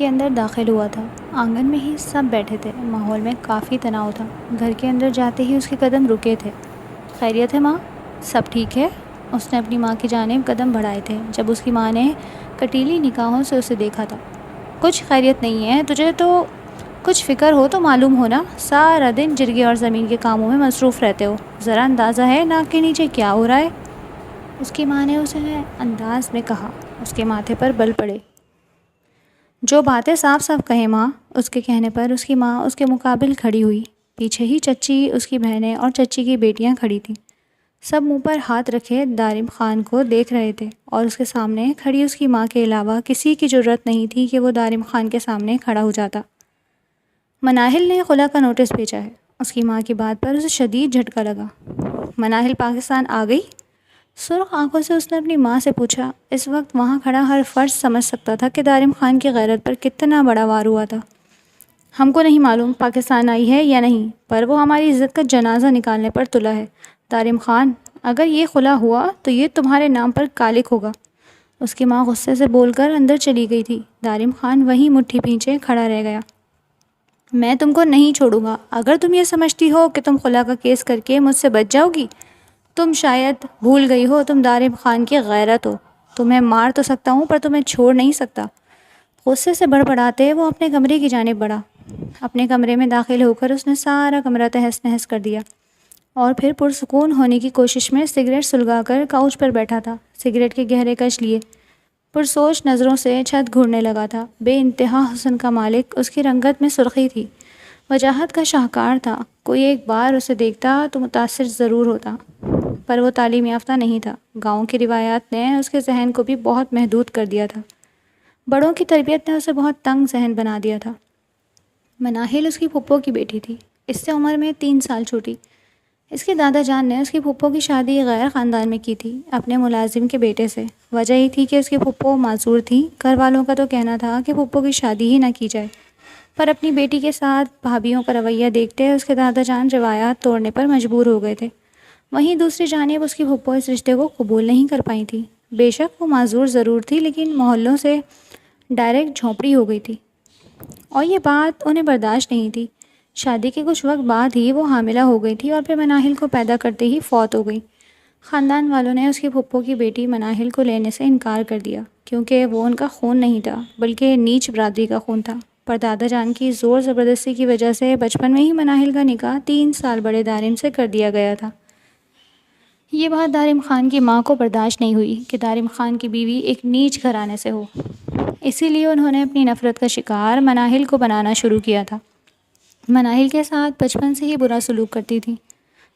کے اندر داخل ہوا تھا۔ آنگن میں ہی سب بیٹھے تھے۔ ماحول میں کافی تناؤ تھا۔ گھر کے اندر جاتے ہی اس کے قدم رکے تھے۔ خیریت ہے ماں؟ سب ٹھیک ہے؟ اس نے اپنی ماں کی جانب قدم بڑھائے تھے جب اس کی ماں نے کٹیلی نگاہوں سے اسے دیکھا تھا۔ کچھ خیریت نہیں ہے؟ تجھے تو کچھ فکر ہو تو معلوم ہونا، سارا دن جرگے اور زمین کے کاموں میں مصروف رہتے ہو، ذرا اندازہ ہے ناک کے نیچے کیا ہو رہا ہے؟ اس کی ماں نے اسے انداز میں کہا۔ اس کے ماتھے پر بل پڑے۔ جو باتیں صاف صاف کہیں ماں۔ اس کے کہنے پر اس کی ماں اس کے مقابل کھڑی ہوئی۔ پیچھے ہی چچی، اس کی بہنیں اور چچی کی بیٹیاں کھڑی تھیں۔ سب منہ پر ہاتھ رکھے دارم خان کو دیکھ رہے تھے اور اس کے سامنے کھڑی اس کی ماں کے علاوہ کسی کی جرأت نہیں تھی کہ وہ دارم خان کے سامنے کھڑا ہو جاتا۔ مناہل نے خلا کا نوٹس بھیجا ہے۔ اس کی ماں کی بات پر اسے شدید جھٹکا لگا۔ مناہل پاکستان آ گئی؟ سرخ آنکھوں سے اس نے اپنی ماں سے پوچھا۔ اس وقت وہاں کھڑا ہر فرد سمجھ سکتا تھا کہ دارم خان کی غیرت پر کتنا بڑا وار ہوا تھا۔ ہم کو نہیں معلوم پاکستان آئی ہے یا نہیں، پر وہ ہماری عزت کا جنازہ نکالنے پر تلا ہے۔ دارم خان، اگر یہ خلا ہوا تو یہ تمہارے نام پر کالک ہوگا۔ اس کی ماں غصے سے بول کر اندر چلی گئی تھی۔ دارم خان وہیں مٹھی پیچھے کھڑا رہ گیا۔ میں تم کو نہیں چھوڑوں گا۔ اگر تم یہ سمجھتی ہو کہ تم خلا کا کیس کر کے مجھ سے بچ جاؤ گی، تم شاید بھول گئی ہو تم دارم خان کی غیرت ہو۔ تمہیں مار تو سکتا ہوں پر تمہیں چھوڑ نہیں سکتا۔ غصے سے بڑبڑاتے وہ اپنے کمرے کی جانب بڑھا۔ اپنے کمرے میں داخل ہو کر اس نے سارا کمرہ تہس نہس کر دیا اور پھر پرسکون ہونے کی کوشش میں سگریٹ سلگا کر کاؤچ پر بیٹھا تھا۔ سگریٹ کے گہرے کش لیے پرسوچ نظروں سے چھت گھورنے لگا تھا۔ بے انتہا حسن کا مالک، اس کی رنگت میں سرخی تھی، وجاہت کا شاہکار تھا۔ کوئی ایک بار اسے دیکھتا تو متاثر ضرور ہوتا، پر وہ تعلیم یافتہ نہیں تھا۔ گاؤں کی روایات نے اس کے ذہن کو بھی بہت محدود کر دیا تھا۔ بڑوں کی تربیت نے اسے بہت تنگ ذہن بنا دیا تھا۔ مناہل اس کی پھپھو کی بیٹی تھی، اس سے عمر میں 3 سال چھوٹی۔ اس کے دادا جان نے اس کی پھپھو کی شادی غیر خاندان میں کی تھی، اپنے ملازم کے بیٹے سے۔ وجہ یہ تھی کہ اس کی پھپھو معذور تھی۔ گھر والوں کا تو کہنا تھا کہ پھپھو کی شادی ہی نہ کی جائے، پر اپنی بیٹی کے ساتھ بھابھیوں کا رویہ دیکھتے اس کے دادا جان روایات توڑنے پر مجبور ہو گئے تھے۔ وہیں دوسری جانب اس کی پھپھو اس رشتے کو قبول نہیں کر پائی تھی۔ بے شک وہ معذور ضرور تھی، لیکن محلوں سے ڈائریکٹ جھونپڑی ہو گئی تھی اور یہ بات انہیں برداشت نہیں تھی۔ شادی کے کچھ وقت بعد ہی وہ حاملہ ہو گئی تھی اور پھر مناہل کو پیدا کرتے ہی فوت ہو گئی۔ خاندان والوں نے اس کی پھپھو کی بیٹی مناہل کو لینے سے انکار کر دیا، کیونکہ وہ ان کا خون نہیں تھا بلکہ نیچ برادری کا خون تھا۔ پر دادا جان کی زور زبردستی کی وجہ سے بچپن میں ہی مناہل کا نکاح 3 سال بڑے دارم سے کر دیا گیا تھا۔ یہ بات دارم خان کی ماں کو برداشت نہیں ہوئی کہ دارم خان کی بیوی ایک نیچ گھرانے سے ہو، اسی لیے انہوں نے اپنی نفرت کا شکار مناہل کو بنانا شروع کیا تھا۔ مناہل کے ساتھ بچپن سے ہی برا سلوک کرتی تھی۔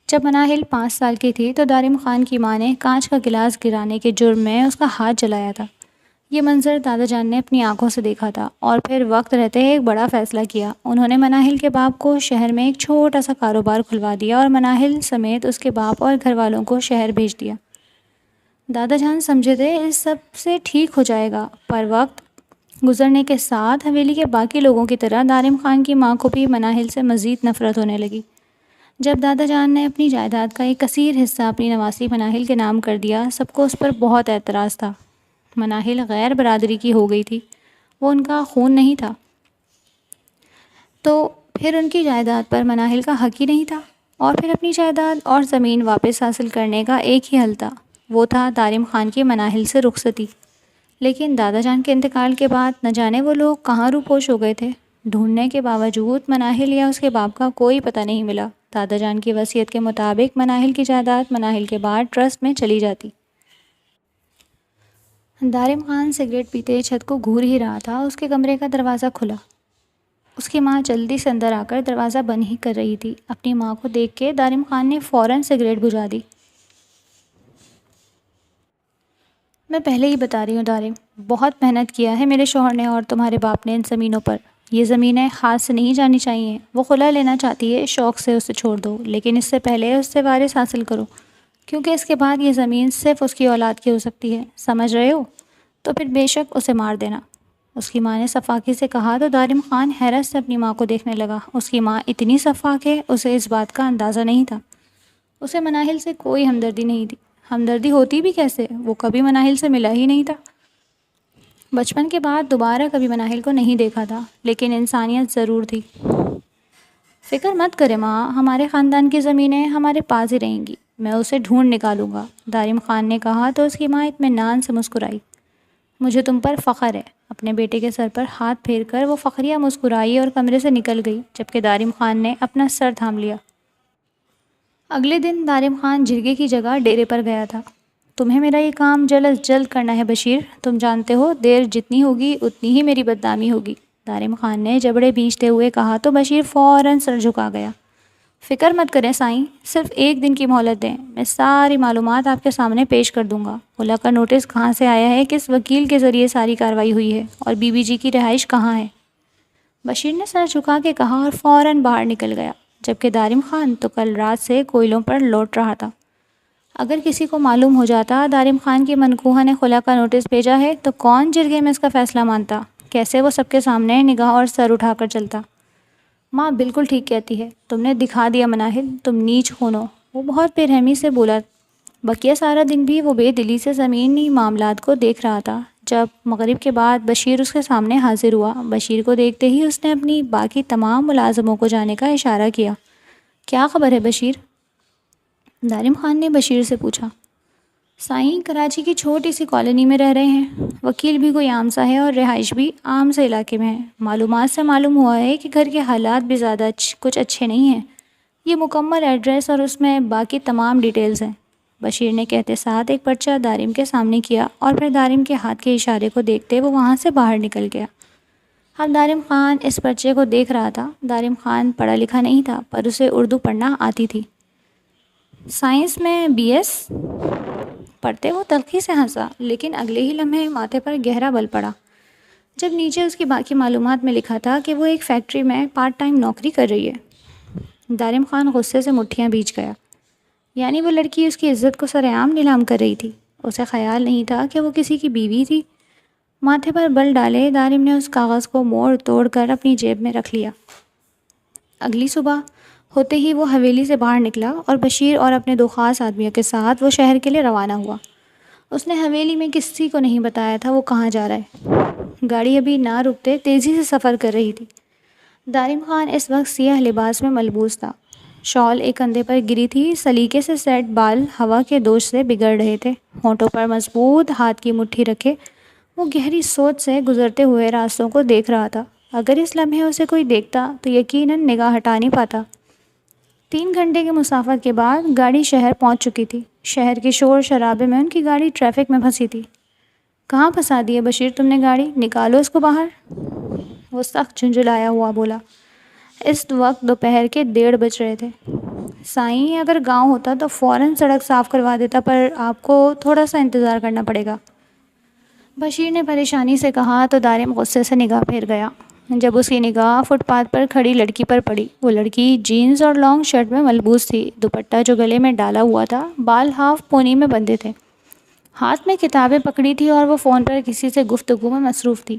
جب مناہل 5 سال کی تھی تو دارم خان کی ماں نے کانچ کا گلاس گرانے کے جرم میں اس کا ہاتھ جلایا تھا۔ یہ منظر دادا جان نے اپنی آنکھوں سے دیکھا تھا اور پھر وقت رہتے ایک بڑا فیصلہ کیا۔ انہوں نے مناہل کے باپ کو شہر میں ایک چھوٹا سا کاروبار کھلوا دیا اور مناہل سمیت اس کے باپ اور گھر والوں کو شہر بھیج دیا۔ دادا جان سمجھے تھے اس سب سے ٹھیک ہو جائے گا، پر وقت گزرنے کے ساتھ حویلی کے باقی لوگوں کی طرح دارم خان کی ماں کو بھی مناہل سے مزید نفرت ہونے لگی۔ جب دادا جان نے اپنی جائیداد کا ایک کثیر حصہ اپنی نواسی مناہل کے نام کر دیا، سب کو اس پر بہت اعتراض تھا۔ مناہل غیر برادری کی ہو گئی تھی، وہ ان کا خون نہیں تھا، تو پھر ان کی جائیداد پر مناہل کا حق ہی نہیں تھا، اور پھر اپنی جائیداد اور زمین واپس حاصل کرنے کا ایک ہی حل تھا، وہ تھا دارم خان کی مناہل سے رخصتی۔ لیکن دادا جان کے انتقال کے بعد نہ جانے وہ لوگ کہاں روپوش ہو گئے تھے۔ ڈھونڈنے کے باوجود مناہل یا اس کے باپ کا کوئی پتہ نہیں ملا۔ دادا جان کی وصیت کے مطابق مناہل کی جائیداد مناہل کے بعد ٹرسٹ میں چلی جاتی۔ دارم خان سگریٹ پیتے چھت کو گھور ہی رہا تھا، اس کے کمرے کا دروازہ کھلا۔ اس کی ماں جلدی سے اندر آ کر دروازہ بند ہی کر رہی تھی۔ اپنی ماں کو دیکھ کے دارم خان نے فوراً سگریٹ بجھا دی۔ میں پہلے ہی بتا رہی ہوں دارم، بہت محنت کیا ہے میرے شوہر نے اور تمہارے باپ نے ان زمینوں پر۔ یہ زمینیں ہاتھ سے نہیں جانی چاہیے۔ وہ خلا لینا چاہتی ہے، شوق سے اسے چھوڑ دو، لیکن اس سے پہلے اس سے وارث حاصل کرو، کیونکہ اس کے بعد یہ زمین صرف اس کی اولاد کی ہو سکتی ہے، سمجھ رہے ہو؟ تو پھر بے شک اسے مار دینا۔ اس کی ماں نے صفاقی سے کہا تو دارم خان حیرت سے اپنی ماں کو دیکھنے لگا۔ اس کی ماں اتنی شفاق ہے، اسے اس بات کا اندازہ نہیں تھا۔ اسے مناہل سے کوئی ہمدردی نہیں تھی۔ ہمدردی ہوتی بھی کیسے؟ وہ کبھی مناہل سے ملا ہی نہیں تھا۔ بچپن کے بعد دوبارہ کبھی مناہل کو نہیں دیکھا تھا، لیکن انسانیت ضرور تھی۔ فکر مت کرے ماں، ہمارے خاندان کی زمینیں ہمارے پاس ہی رہیں گی، میں اسے ڈھونڈ نکالوں گا، دارم خان نے کہا تو اس کی ماں اطمینان سے مسکرائی۔ مجھے تم پر فخر ہے۔ اپنے بیٹے کے سر پر ہاتھ پھیر کر وہ فخریہ مسکرائی اور کمرے سے نکل گئی، جبکہ دارم خان نے اپنا سر تھام لیا۔ اگلے دن دارم خان جرگے کی جگہ ڈیرے پر گیا تھا۔ تمہیں میرا یہ کام جلد از جلد کرنا ہے بشیر، تم جانتے ہو دیر جتنی ہوگی اتنی ہی میری بدنامی ہوگی، دارم خان نے جبڑے بھینچتے ہوئے کہا تو بشیر فوراً سر جھکا گیا۔ فکر مت کریں سائیں، صرف ایک دن کی مہلت دیں، میں ساری معلومات آپ کے سامنے پیش کر دوں گا۔ خلا کا نوٹس کہاں سے آیا ہے، کس وکیل کے ذریعے ساری کارروائی ہوئی ہے، اور بی بی جی کی رہائش کہاں ہے؟ بشیر نے سر جھکا کے کہا اور فوراً باہر نکل گیا، جبکہ دارم خان تو کل رات سے کوئلوں پر لوٹ رہا تھا۔ اگر کسی کو معلوم ہو جاتا دارم خان کی منکوحہ نے خلا کا نوٹس بھیجا ہے تو کون جرگے میں اس کا فیصلہ مانتا؟ کیسے وہ سب کے سامنے نگاہ اور سر اٹھا کر چلتا؟ ماں بالکل ٹھیک کہتی ہے، تم نے دکھا دیا مناہل، تم نیچ خون ہو، وہ بہت بے رحمی سے بولا۔ بقیہ سارا دن بھی وہ بے دلی سے زمینی معاملات کو دیکھ رہا تھا۔ جب مغرب کے بعد بشیر اس کے سامنے حاضر ہوا، بشیر کو دیکھتے ہی اس نے اپنی باقی تمام ملازموں کو جانے کا اشارہ کیا۔ کیا خبر ہے بشیر؟ دارم خان نے بشیر سے پوچھا۔ سائیں، کراچی کی چھوٹی سی کالونی میں رہ رہے ہیں، وکیل بھی کوئی عام سا ہے اور رہائش بھی عام سے علاقے میں ہے۔ معلومات سے معلوم ہوا ہے کہ گھر کے حالات بھی زیادہ کچھ اچھے نہیں ہیں۔ یہ مکمل ایڈریس اور اس میں باقی تمام ڈیٹیلز ہیں، بشیر نے کہتے ساتھ ایک پرچہ دارم کے سامنے کیا اور پھر دارم کے ہاتھ کے اشارے کو دیکھتے وہ وہاں سے باہر نکل گیا۔ اب دارم خان اس پرچے کو دیکھ رہا تھا۔ دارم خان پڑھا لکھا نہیں تھا، پر اسے اردو پڑھنا آتی تھی۔ سائنس میں بی ایس پڑھتے وہ تلخی سے ہنسا، لیکن اگلے ہی لمحے ماتھے پر گہرا بل پڑا جب نیچے اس کی باقی معلومات میں لکھا تھا کہ وہ ایک فیکٹری میں پارٹ ٹائم نوکری کر رہی ہے۔ دارم خان غصے سے مٹھیاں بھیج گیا، یعنی وہ لڑکی اس کی عزت کو سر عام نیلام کر رہی تھی۔ اسے خیال نہیں تھا کہ وہ کسی کی بیوی تھی۔ ماتھے پر بل ڈالے دارم نے اس کاغذ کو موڑ توڑ کر اپنی جیب میں رکھ لیا۔ اگلی صبح ہوتے ہی وہ حویلی سے باہر نکلا اور بشیر اور اپنے دو خاص آدمیوں کے ساتھ وہ شہر کے لیے روانہ ہوا۔ اس نے حویلی میں کسی کو نہیں بتایا تھا وہ کہاں جا رہا ہے۔ گاڑی ابھی نہ رکتے تیزی سے سفر کر رہی تھی۔ دارم خان اس وقت سیاہ لباس میں ملبوس تھا، شال ایک کندھے پر گری تھی، سلیقے سے سیٹ بال ہوا کے دوش سے بگڑ رہے تھے، ہونٹوں پر مضبوط ہاتھ کی مٹھی رکھے وہ گہری سوچ سے گزرتے ہوئے راستوں کو دیکھ رہا تھا۔ اگر اس لمحے اسے کوئی دیکھتا تو یقیناً نگاہ ہٹا نہیں پاتا۔ 3 گھنٹے کے مسافت کے بعد گاڑی شہر پہنچ چکی تھی۔ شہر کے شور شرابے میں ان کی گاڑی ٹریفک میں پھنسی تھی۔ کہاں پھنسا دی ہے بشیر تم نے گاڑی؟ نکالو اس کو باہر، وہ سخت جھنجھلایا ہوا بولا۔ اس وقت دوپہر کے 1:30 بج رہے تھے۔ سائیں، اگر گاؤں ہوتا تو فوراً سڑک صاف کروا دیتا، پر آپ کو تھوڑا سا انتظار کرنا پڑے گا، بشیر نے پریشانی سے کہا تو دارم غصے سے نگاہ پھیر گیا۔ جب اس کی نگاہ فٹ پاتھ پر کھڑی لڑکی پر پڑی، وہ لڑکی جینز اور لانگ شرٹ میں ملبوس تھی، دوپٹہ جو گلے میں ڈالا ہوا تھا، بال ہاف پونی میں بندھے تھے، ہاتھ میں کتابیں پکڑی تھی اور وہ فون پر کسی سے گفتگو میں مصروف تھی۔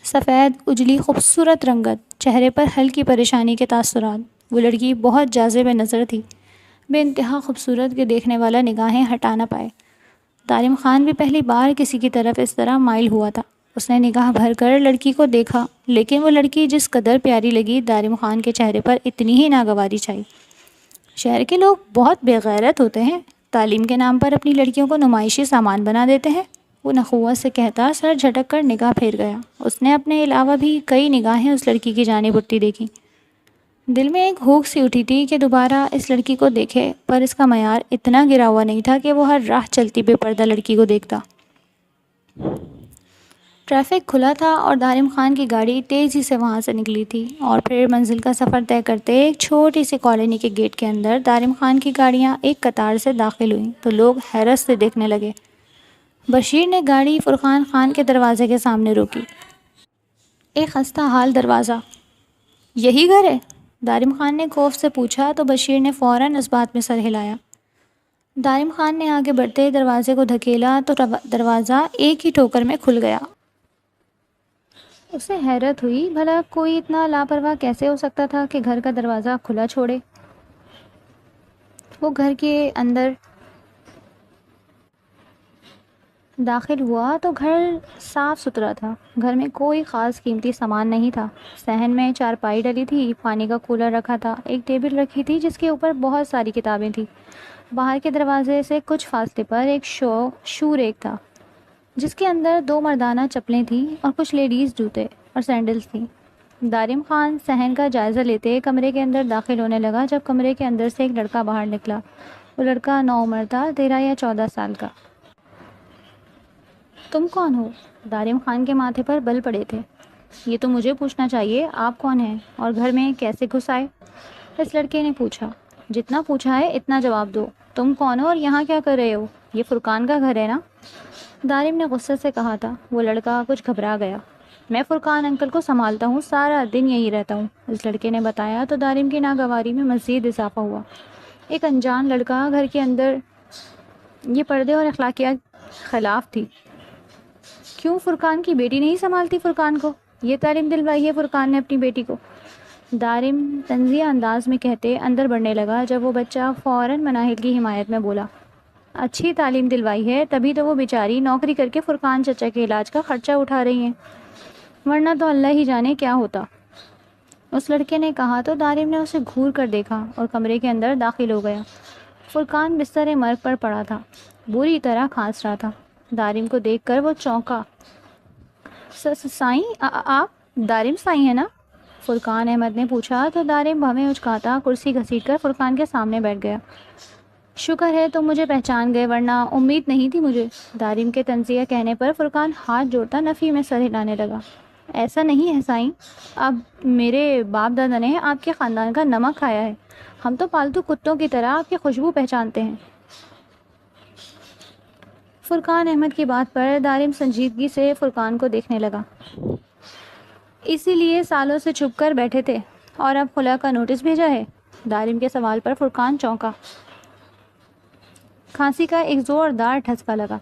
سفید اجلی خوبصورت رنگت، چہرے پر ہلکی پریشانی کے تاثرات۔ وہ لڑکی بہت جاذب نظر تھی، بے انتہا خوبصورت کہ دیکھنے والا نگاہیں ہٹا نہ پائے۔ دارم خان بھی پہلی بار کسی کی طرف اس طرح مائل ہوا تھا۔ اس نے نگاہ بھر کر لڑکی کو دیکھا، لیکن وہ لڑکی جس قدر پیاری لگی، دارم خان کے چہرے پر اتنی ہی ناگواری چھائی۔ شہر کے لوگ بہت بے غیرت ہوتے ہیں، تعلیم کے نام پر اپنی لڑکیوں کو نمائشی سامان بنا دیتے ہیں، وہ نخوت سے کہتا سر جھٹک کر نگاہ پھیر گیا۔ اس نے اپنے علاوہ بھی کئی نگاہیں اس لڑکی کی جانب اٹھتی دیکھیں۔ دل میں ایک ہوک سی اٹھی تھی کہ دوبارہ اس لڑکی کو دیکھے، پر اس کا معیار اتنا گرا ہوا نہیں تھا کہ وہ ہر راہ چلتی بے پردہ لڑکی کو دیکھتا۔ ٹریفک کھلا تھا اور دارم خان کی گاڑی تیزی سے وہاں سے نکلی تھی، اور پھر منزل کا سفر طے کرتے ایک چھوٹی سی کالونی کے گیٹ کے اندر دارم خان کی گاڑیاں ایک قطار سے داخل ہوئیں تو لوگ حیرت سے دیکھنے لگے۔ بشیر نے گاڑی فرقان خان کے دروازے کے سامنے روکی۔ ایک خستہ حال دروازہ، یہی گھر ہے؟ دارم خان نے خوف سے پوچھا تو بشیر نے فوراً اس بات میں سر ہلایا۔ دارم خان نے آگے بڑھتے دروازے کو دھکیلا تو دروازہ ایک ہی ٹھوکر میں کھل گیا۔ اسے حیرت ہوئی، بھلا کوئی اتنا لاپرواہ کیسے ہو سکتا تھا کہ گھر کا دروازہ کھلا چھوڑے۔ وہ گھر کے اندر داخل ہوا تو گھر صاف ستھرا تھا. گھر میں کوئی خاص قیمتی سامان نہیں تھا. صحن میں چارپائی ڈلی تھی, پانی کا کولر رکھا تھا, ایک ٹیبل رکھی تھی جس کے اوپر بہت ساری کتابیں تھیں. باہر کے دروازے سے کچھ فاصلے پر ایک شو ریک تھا جس کے اندر 2 مردانہ چپلیں تھیں اور کچھ لیڈیز جوتے اور سینڈلز تھیں. دارم خان صحن کا جائزہ لیتے کمرے کے اندر داخل ہونے لگا جب کمرے کے اندر سے ایک لڑکا باہر نکلا. وہ لڑکا نوعمر تھا, 13 یا 14 سال کا. تم کون ہو؟ دارم خان کے ماتھے پر بل پڑے تھے. یہ تو مجھے پوچھنا چاہیے, آپ کون ہیں اور گھر میں کیسے گھس آئے؟ اس لڑکے نے پوچھا. جتنا پوچھا ہے اتنا جواب دو. تم کون ہو اور یہاں کیا کر رہے ہو؟ یہ فرقان کا گھر ہے نا؟ دارم نے غصے سے کہا تھا. وہ لڑکا کچھ گھبرا گیا. میں فرقان انکل کو سنبھالتا ہوں, سارا دن یہی رہتا ہوں, اس لڑکے نے بتایا. تو دارم کی ناگواری میں مزید اضافہ ہوا. ایک انجان لڑکا گھر کے اندر, یہ پردے اور اخلاقیات خلاف تھی. کیوں فرقان کی بیٹی نہیں سنبھالتی فرقان کو؟ یہ تعلیم دلوائی ہے فرقان نے اپنی بیٹی کو؟ دارم طنزیہ انداز میں کہتے اندر بڑھنے لگا جب وہ بچہ فوراً مناہل کی حمایت میں بولا. اچھی تعلیم دلوائی ہے, تبھی تو وہ بیچاری نوکری کر کے فرقان چچا کے علاج کا خرچہ اٹھا رہی ہیں, ورنہ تو اللہ ہی جانے کیا ہوتا, اس لڑکے نے کہا. تو دارم نے اسے گھور کر دیکھا اور کمرے کے اندر داخل ہو گیا. فرقان بستر مرگ پر پڑا تھا, بری طرح کھانس رہا تھا. دارم کو دیکھ کر وہ چونکا. سائیں, آپ دارم سائیں ہیں نا؟ فرقان احمد نے پوچھا. تو دارم بھویں اچکاتا کرسی گھسیٹ کر فرقان کے سامنے بیٹھ گیا. شکر ہے تم مجھے پہچان گئے, ورنہ امید نہیں تھی مجھے. دارم کے طنزیہ کہنے پر فرقان ہاتھ جوڑتا نفی میں سر ہلانے لگا. ایسا نہیں ہے سائیں, اب میرے باپ دادا نے آپ کے خاندان کا نمک کھایا ہے. ہم تو پالتو کتوں کی طرح آپ کی خوشبو پہچانتے ہیں. فرقان احمد کی بات پر دارم سنجیدگی سے فرقان کو دیکھنے لگا. اسی لیے سالوں سے چھپ کر بیٹھے تھے اور اب خلا کا نوٹس بھیجا ہے؟ دارم کے سوال پر فرقان چونکا. کھانسی کا ایک زوردار ٹھسکا لگا.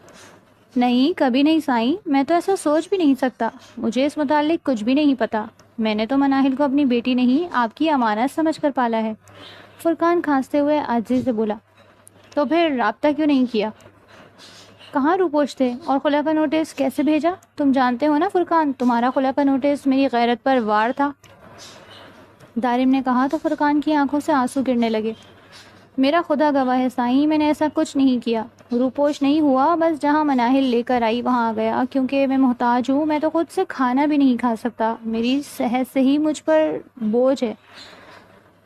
نہیں, کبھی نہیں سائیں, میں تو ایسا سوچ بھی نہیں سکتا. مجھے اس متعلق کچھ بھی نہیں پتا. میں نے تو مناہل کو اپنی بیٹی نہیں, آپ کی امانت سمجھ کر پالا ہے. فرقان کھانستے ہوئے عاجزی سے بولا. تو پھر رابطہ کیوں نہیں کیا؟ کہاں روپوش تھے, اور خلا کا نوٹس کیسے بھیجا؟ تم جانتے ہو نا فرقان, تمہارا خلا کا نوٹس میری غیرت پر وار تھا, دارم نے کہا. تو فرقان کی آنکھوں سے آنسو گرنے لگے. میرا خدا گواہ ہے سائیں, میں نے ایسا کچھ نہیں کیا. روپوش نہیں ہوا, بس جہاں مناہل لے کر آئی وہاں آ گیا. کیونکہ میں محتاج ہوں, میں تو خود سے کھانا بھی نہیں کھا سکتا. میری صحت سے ہی مجھ پر بوجھ ہے.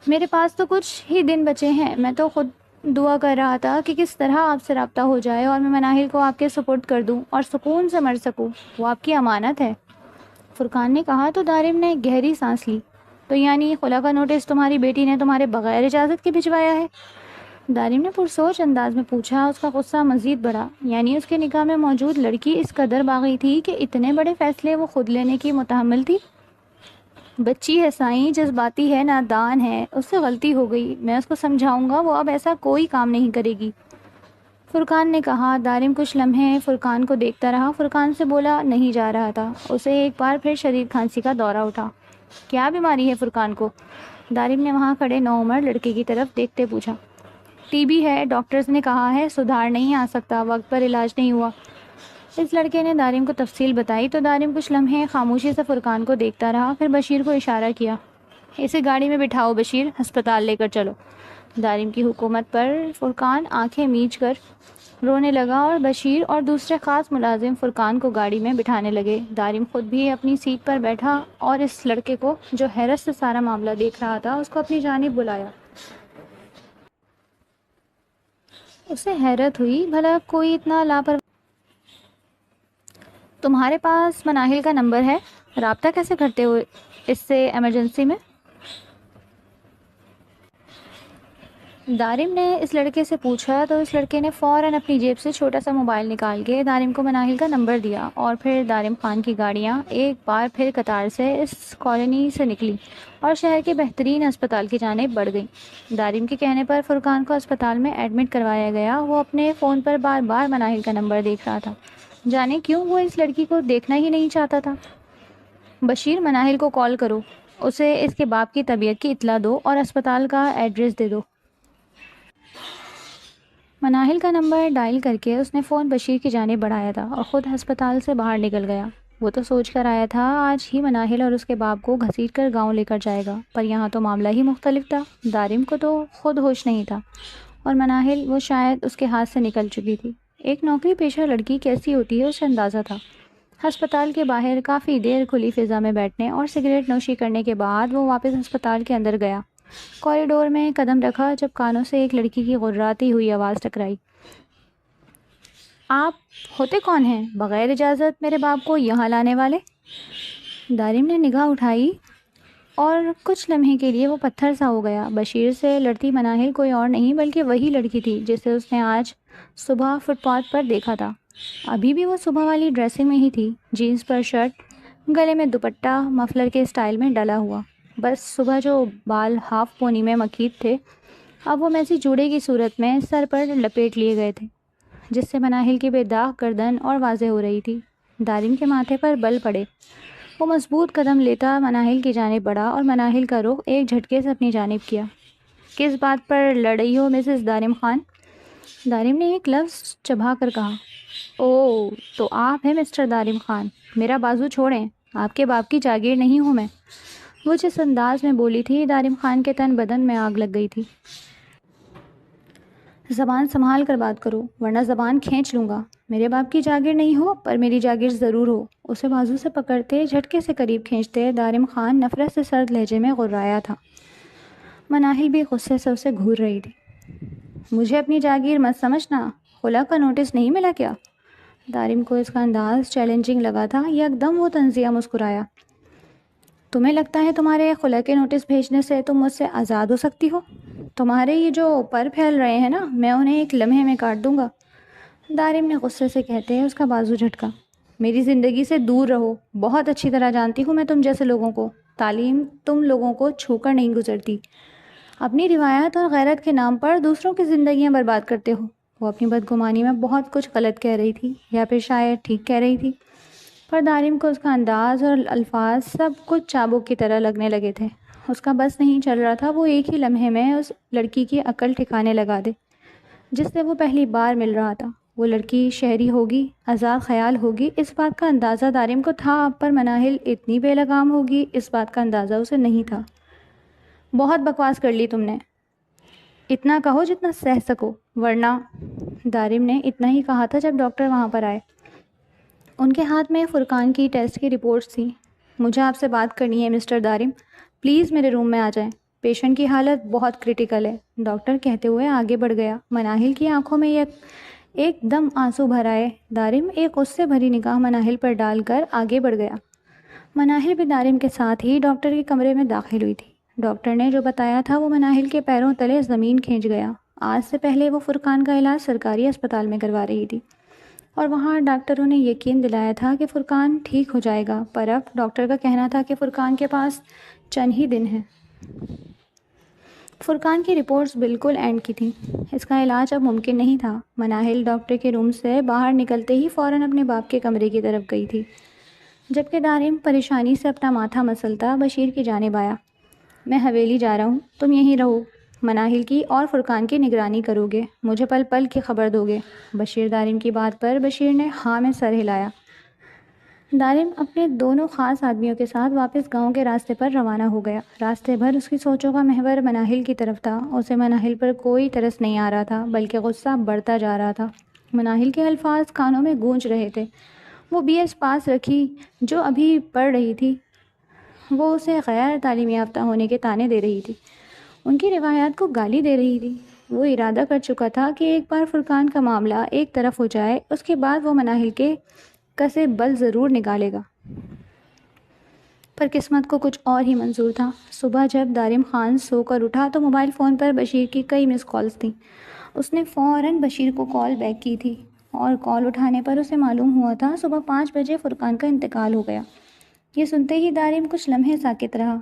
میرے پاس تو کچھ ہی دن بچے ہیں. میں تو خود دعا کر رہا تھا کہ کس طرح آپ سے رابطہ ہو جائے اور میں مناہل کو آپ کے سپرد کر دوں اور سکون سے مر سکوں. وہ آپ کی امانت ہے, فرقان نے کہا. تو دارم نے گہری سانس لی. تو یعنی خلا کا نوٹس تمہاری بیٹی نے تمہارے بغیر اجازت کے بھجوایا ہے؟ دارم نے پرسوچ انداز میں پوچھا. اس کا غصہ مزید بڑھا. یعنی اس کے نکاح میں موجود لڑکی اس قدر باغی تھی کہ اتنے بڑے فیصلے وہ خود لینے کی متحمل تھی؟ بچی ہے سائیں, جذباتی ہے, نادان ہے, اس سے غلطی ہو گئی. میں اس کو سمجھاؤں گا, وہ اب ایسا کوئی کام نہیں کرے گی, فرقان نے کہا. دارم کچھ لمحے فرقان کو دیکھتا رہا. فرقان سے بولا نہیں جا رہا تھا. اسے ایک بار پھر شدید کھانسی کا دورہ اٹھا. کیا بیماری ہے فرقان کو؟ دارم نے وہاں کھڑے نوعمر لڑکے کی طرف دیکھتے پوچھا. ٹی بی ہے, ڈاکٹرز نے کہا ہے سدھار نہیں آ سکتا, وقت پر علاج نہیں ہوا. اس لڑکے نے دارم کو تفصیل بتائی. تو دارم کچھ لمحے خاموشی سے فرقان کو دیکھتا رہا, پھر بشیر کو اشارہ کیا. اسے گاڑی میں بٹھاؤ بشیر, ہسپتال لے کر چلو. دارم کی حکومت پر فرقان آنکھیں میچ کر رونے لگا اور بشیر اور دوسرے خاص ملازم فرقان کو گاڑی میں بٹھانے لگے. دارم خود بھی اپنی سیٹ پر بیٹھا اور اس لڑکے کو, جو حیرت سے سارا معاملہ دیکھ رہا تھا, اس کو اپنی جانب بلایا. اسے حیرت ہوئی, بھلا کوئی اتنا لاپرواہ. تمہارے پاس مناہل کا نمبر ہے, رابطہ کیسے کرتے ہو اس سے ایمرجنسی میں؟ دارم نے اس لڑکے سے پوچھا. تو اس لڑکے نے فوراً اپنی جیب سے چھوٹا سا موبائل نکال کے دارم کو مناہل کا نمبر دیا. اور پھر دارم خان کی گاڑیاں ایک بار پھر قطار سے اس کالونی سے نکلی اور شہر کے بہترین ہسپتال کی جانب بڑھ گئیں. دارم کے کہنے پر فرقان کو ہسپتال میں ایڈمٹ کروایا گیا. وہ اپنے فون پر بار بار مناہل کا نمبر دیکھ رہا تھا. جانے کیوں وہ اس لڑکی کو دیکھنا ہی نہیں چاہتا تھا. بشیر, مناہل کو کال کرو, اسے اس کے باپ کی طبیعت کی اطلاع دو اور ہسپتال کا ایڈریس دے دو. مناہل کا نمبر ڈائل کر کے اس نے فون بشیر کی جانب بڑھایا تھا اور خود ہسپتال سے باہر نکل گیا۔ وہ تو سوچ کر آیا تھا آج ہی مناہل اور اس کے باپ کو گھسیٹ کر گاؤں لے کر جائے گا، پر یہاں تو معاملہ ہی مختلف تھا۔ دارم کو تو خود ہوش نہیں تھا اور مناہل وہ شاید اس کے ہاتھ سے نکل چکی تھی۔ ایک نوکری پیشہ لڑکی کیسی ہوتی ہے اسے اندازہ تھا۔ ہسپتال کے باہر کافی دیر کھلی فضا میں بیٹھنے اور سگریٹ نوشی کرنے کے بعد وہ واپس ہسپتال کے اندر گیا۔ کوریڈور میں قدم رکھا جب کانوں سے ایک لڑکی کی غراتی ہوئی آواز ٹکرائی۔ آپ ہوتے کون ہیں بغیر اجازت میرے باپ کو یہاں لانے والے؟ دارم نے نگاہ اٹھائی اور کچھ لمحے کے لیے وہ پتھر سا ہو گیا۔ بشیر سے لڑتی مناہل کوئی اور نہیں بلکہ وہی لڑکی تھی جسے اس نے آج صبح فٹ پاتھ پر دیکھا تھا۔ ابھی بھی وہ صبح والی ڈریسنگ میں ہی تھی، جینس پر شرٹ، گلے میں دوپٹہ مفلر کے اسٹائل میں ڈلا ہوا۔ بس صبح جو بال ہاف پونی میں مکھیت تھے اب وہ میسی جوڑے کی صورت میں سر پر لپیٹ لیے گئے تھے، جس سے مناہل کی بے داغ گردن اور واضح ہو رہی تھی۔ دارم کے ماتھے پر بل پڑے۔ وہ مضبوط قدم لیتا مناہل کی جانب بڑھا اور مناہل کا رخ ایک جھٹکے سے اپنی جانب کیا۔ کس بات پر لڑ رہی ہو مسز دارم خان؟ دارم نے ایک لفظ چبھا کر کہا۔ اوہ تو آپ ہیں مسٹر دارم خان، میرا بازو چھوڑیں، آپ کے باپ کی جاگیر نہیں ہوں میں۔ وہ جس انداز میں بولی تھی دارم خان کے تن بدن میں آگ لگ گئی تھی۔ زبان سنبھال کر بات کرو ورنہ زبان کھینچ لوں گا۔ میرے باپ کی جاگیر نہیں ہو پر میری جاگیر ضرور ہو۔ اسے بازو سے پکڑتے جھٹکے سے قریب کھینچتے دارم خان نفرت سے سرد لہجے میں غرایا تھا۔ مناہل بھی غصے سے اسے گھور رہی تھی۔ مجھے اپنی جاگیر مت سمجھنا، خلا کا نوٹس نہیں ملا کیا؟ دارم کو اس کا انداز چیلنجنگ لگا تھا۔ یکدم وہ طنزیہ مسکرایا۔ تمہیں لگتا ہے تمہارے خلا کے نوٹس بھیجنے سے تم مجھ سے آزاد ہو سکتی ہو؟ تمہارے یہ جو پر پھیل رہے ہیں نا، میں انہیں ایک لمحے میں کاٹ دوں گا۔ دارم نے غصے سے کہتے اس کا بازو جھٹکا۔ میری زندگی سے دور رہو، بہت اچھی طرح جانتی ہوں میں تم جیسے لوگوں کو۔ تعلیم تم لوگوں کو چھو کر نہیں گزرتی۔ اپنی روایت اور غیرت کے نام پر دوسروں کی زندگیاں برباد کرتے ہو۔ وہ اپنی بدگمانی میں بہت کچھ غلط کہہ رہی تھی یا پھر شاید ٹھیک کہہ رہی تھی، پر دارم کو اس کا انداز اور الفاظ سب کچھ چابک کی طرح لگنے لگے تھے۔ اس کا بس نہیں چل رہا تھا وہ ایک ہی لمحے میں اس لڑکی کی عقل ٹھکانے لگا دے جس سے وہ پہلی بار مل رہا تھا۔ وہ لڑکی شہری ہوگی، آزاد خیال ہوگی، اس بات کا اندازہ دارم کو تھا، پر مناہل اتنی بے لگام ہوگی اس بات کا اندازہ اسے نہیں تھا۔ بہت بکواس کر لی تم نے، اتنا کہو جتنا سہ سکو ورنہ۔ دارم نے اتنا ہی کہا تھا جب ڈاکٹر وہاں پر آئے۔ ان کے ہاتھ میں فرقان کی ٹیسٹ کی رپورٹس تھیں۔ مجھے آپ سے بات کرنی ہے مسٹر دارم، پلیز میرے روم میں آ جائیں، پیشنٹ کی حالت بہت کریٹیکل ہے، ڈاکٹر کہتے ہوئے آگے بڑھ گیا۔ مناہل کی آنکھوں میں ایک دم آنسو بھر آئے۔ دارم ایک غصے بھری نگاہ مناہل پر ڈال کر آگے بڑھ گیا۔ مناہل بھی دارم کے ساتھ ہی ڈاکٹر کے کمرے میں داخل ہوئی تھی۔ ڈاکٹر نے جو بتایا تھا وہ مناہل کے پیروں تلے زمین کھینچ گیا۔ آج سے پہلے وہ فرقان کا علاج سرکاری اسپتال میں کروا رہی تھی اور وہاں ڈاکٹروں نے یقین دلایا تھا کہ فرقان ٹھیک ہو جائے گا، پر اب ڈاکٹر کا کہنا تھا کہ فرقان کے پاس چند ہی دن ہیں۔ فرقان کی رپورٹس بالکل اینڈ کی تھیں، اس کا علاج اب ممکن نہیں تھا۔ مناہل ڈاکٹر کے روم سے باہر نکلتے ہی فوراً اپنے باپ کے کمرے کی طرف گئی تھی، جبکہ دارم پریشانی سے اپنا ماتھا مسلتا بشیر کی جانب آیا۔ میں حویلی جا رہا ہوں، تم یہیں رہو، مناہل کی اور فرقان کی نگرانی کرو گے، مجھے پل پل کی خبر دو گے۔ بشیر دارم کی بات پر بشیر نے ہاں میں سر ہلایا۔ دارم اپنے دونوں خاص آدمیوں کے ساتھ واپس گاؤں کے راستے پر روانہ ہو گیا۔ راستے بھر اس کی سوچوں کا محور مناہل کی طرف تھا۔ اسے مناہل پر کوئی ترس نہیں آ رہا تھا بلکہ غصہ بڑھتا جا رہا تھا۔ مناہل کے الفاظ کانوں میں گونج رہے تھے۔ وہ BS پاس رکھی جو ابھی پڑھ رہی تھی، وہ اسے غیر تعلیم یافتہ ہونے کے طعنے دے رہی تھی، ان کی روایات کو گالی دے رہی تھی۔ وہ ارادہ کر چکا تھا کہ ایک بار فرقان کا معاملہ ایک طرف ہو جائے اس کے بعد وہ مناہل کے کسے بل ضرور نکالے گا، پر قسمت کو کچھ اور ہی منظور تھا۔ صبح جب دارم خان سو کر اٹھا تو موبائل فون پر بشیر کی کئی مس کالز تھیں۔ اس نے فوراً بشیر کو کال بیک کی تھی اور کال اٹھانے پر اسے معلوم ہوا تھا صبح 5 بجے فرقان کا انتقال ہو گیا۔ یہ سنتے ہی دارم کچھ لمحے ساکت رہا۔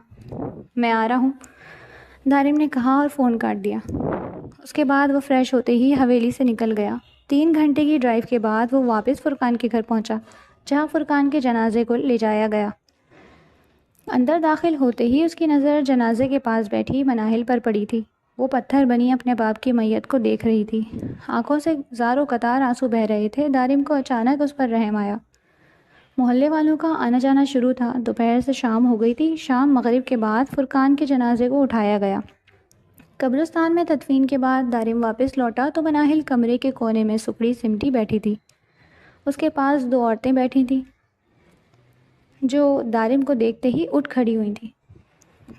میں آ رہا ہوں، دارم نے کہا اور فون کاٹ دیا۔ اس کے بعد وہ فریش ہوتے ہی حویلی سے نکل گیا۔ 3 گھنٹے کی ڈرائیو کے بعد وہ واپس فرقان کے گھر پہنچا جہاں فرقان کے جنازے کو لے جایا گیا۔ اندر داخل ہوتے ہی اس کی نظر جنازے کے پاس بیٹھی مناہل پر پڑی تھی۔ وہ پتھر بنی اپنے باپ کی میت کو دیکھ رہی تھی. آنکھوں سے زاروں قطار آنسو بہہ رہے تھے. دارم کو اچانک اس پر رحم آیا. محلے والوں کا آنا جانا شروع تھا. دوپہر سے شام ہو گئی تھی. شام مغرب کے بعد فرقان کے جنازے کو اٹھایا گیا. قبرستان میں تدفین کے بعد دارم واپس لوٹا تو مناہل کمرے کے کونے میں سکڑی سمٹی بیٹھی تھی. اس کے پاس 2 عورتیں بیٹھی تھیں جو دارم کو دیکھتے ہی اٹھ کھڑی ہوئی تھیں.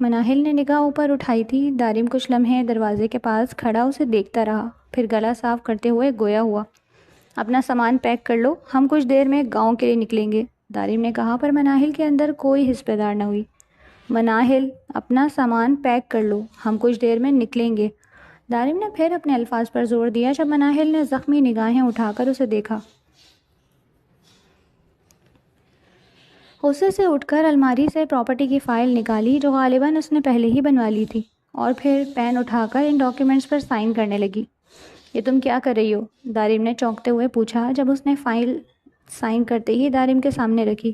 مناہل نے نگاہ اوپر اٹھائی تھی. دارم کچھ لمحے دروازے کے پاس کھڑا اسے دیکھتا رہا. پھر گلا صاف کرتے ہوئے گویا ہوا. اپنا سامان پیک کر لو، ہم کچھ دیر میں گاؤں کے لیے نکلیں گے، دارم نے کہا. پر مناہل کے اندر کوئی حس بیدار نہ ہوئی. مناہل، اپنا سامان پیک کر لو، ہم کچھ دیر میں نکلیں گے. دارم نے پھر اپنے الفاظ پر زور دیا. جب مناہل نے زخمی نگاہیں اٹھا کر اسے دیکھا، غصے سے اٹھ کر الماری سے پراپرٹی کی فائل نکالی جو غالباً اس نے پہلے ہی بنوا لی تھی، اور پھر پین اٹھا کر ان ڈاکیومنٹس پر سائن کرنے لگی. یہ تم کیا کر رہی ہو؟ دارم نے چونکتے ہوئے پوچھا جب اس نے فائل سائن کرتے ہی دارم کے سامنے رکھی.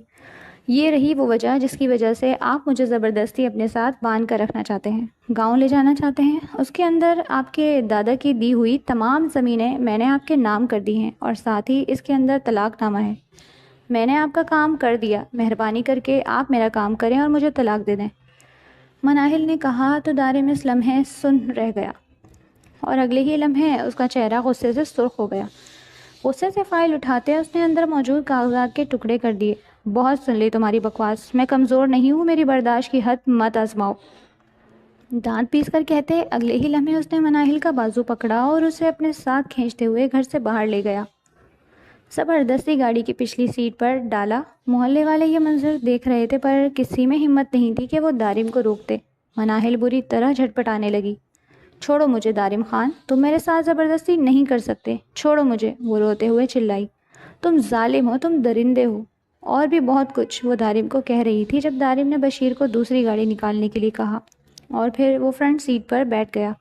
یہ رہی وہ وجہ جس کی وجہ سے آپ مجھے زبردستی اپنے ساتھ باندھ کر رکھنا چاہتے ہیں، گاؤں لے جانا چاہتے ہیں. اس کے اندر آپ کے دادا کی دی ہوئی تمام زمینیں میں نے آپ کے نام کر دی ہیں، اور ساتھ ہی اس کے اندر طلاق نامہ ہے. میں نے آپ کا کام کر دیا، مہربانی کر کے آپ میرا کام کریں اور مجھے طلاق دے دیں. مناہل نے کہا تو دارم اس لمحے سن رہ گیا، اور اگلے ہی لمحے اس کا چہرہ غصے سے سرخ ہو گیا. غصے سے فائل اٹھاتے اس نے اندر موجود کاغذات کے ٹکڑے کر دیے. بہت سن لی تمہاری بکواس، میں کمزور نہیں ہوں، میری برداشت کی حد مت آزماؤ، دانت پیس کر کہتے اگلے ہی لمحے اس نے مناہل کا بازو پکڑا اور اسے اپنے ساتھ کھینچتے ہوئے گھر سے باہر لے گیا. زبردستی گاڑی کی پچھلی سیٹ پر ڈالا. محلے والے یہ منظر دیکھ رہے تھے پر کسی میں ہمت نہیں تھی کہ وہ دارم کو روکتے. مناہل بری طرح جھٹپٹانے لگی. چھوڑو مجھے دارم خان، تم میرے ساتھ زبردستی نہیں کر سکتے، چھوڑو مجھے، وہ روتے ہوئے چلائی. تم ظالم ہو، تم درندے ہو، اور بھی بہت کچھ وہ دارم کو کہہ رہی تھی جب دارم نے بشیر کو دوسری گاڑی نکالنے کے لیے کہا، اور پھر وہ فرنٹ سیٹ پر بیٹھ گیا.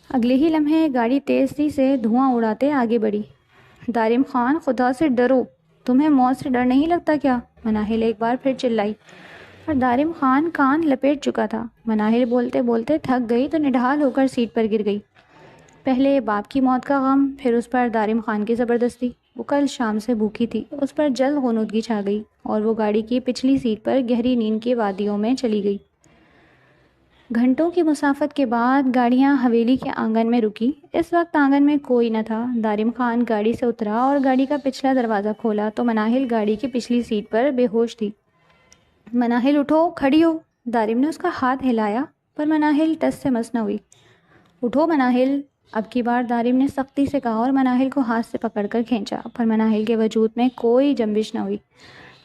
اگلے ہی لمحے گاڑی تیزی سے دھواں اڑاتے آگے بڑھی. دارم خان، خدا سے ڈرو، تمہیں موت سے ڈر نہیں لگتا کیا؟ مناہل ایک بار پھر چلائی، اور دارم خان کان لپیٹ چکا تھا. مناہل بولتے بولتے تھک گئی تو نڈھال ہو کر سیٹ پر گر گئی. پہلے باپ کی موت کا غم، پھر اس پر دارم خان کی زبردستی. وہ کل شام سے بھوکی تھی، اس پر جلد غنودگی چھا گئی اور وہ گاڑی کی پچھلی سیٹ پر گہری نیند کی وادیوں میں چلی گئی. گھنٹوں کی مسافت کے بعد گاڑیاں حویلی کے آنگن میں رکی. اس وقت آنگن میں کوئی نہ تھا. دارم خان گاڑی سے اترا اور گاڑی کا پچھلا دروازہ کھولا تو مناہل گاڑی کی پچھلی سیٹ پر بے ہوش تھی. مناہل اٹھو، کھڑی ہو. دارم نے اس کا ہاتھ ہلایا پر مناہل ٹس سے مس نہ ہوئی. اٹھو مناہل، اب کی بار دارم نے سختی سے کہا اور مناہل کو ہاتھ سے پکڑ کر کھینچا، پر مناہل کے وجود میں کوئی جنبش نہ ہوئی.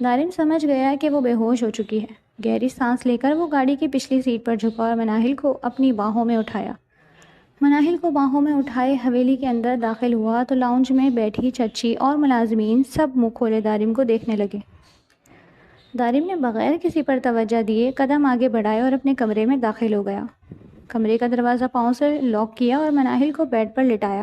دارم سمجھ گیا کہ وہ بے ہوش ہو چکی ہے. گہری سانس لے کر وہ گاڑی کی پچھلی سیٹ پر جھکا اور مناہل کو اپنی باہوں میں اٹھایا. مناہل کو باہوں میں اٹھائے حویلی کے اندر داخل ہوا تو لاؤنج میں بیٹھی چچی اور ملازمین سب منہ کھولے دارم کو دیکھنے لگے. دارم نے بغیر کسی پر توجہ دیے قدم آگے بڑھائے اور اپنے کمرے میں داخل ہو گیا. کمرے کا دروازہ پاؤں سے لاک کیا اور مناہل کو بیڈ پر لٹایا.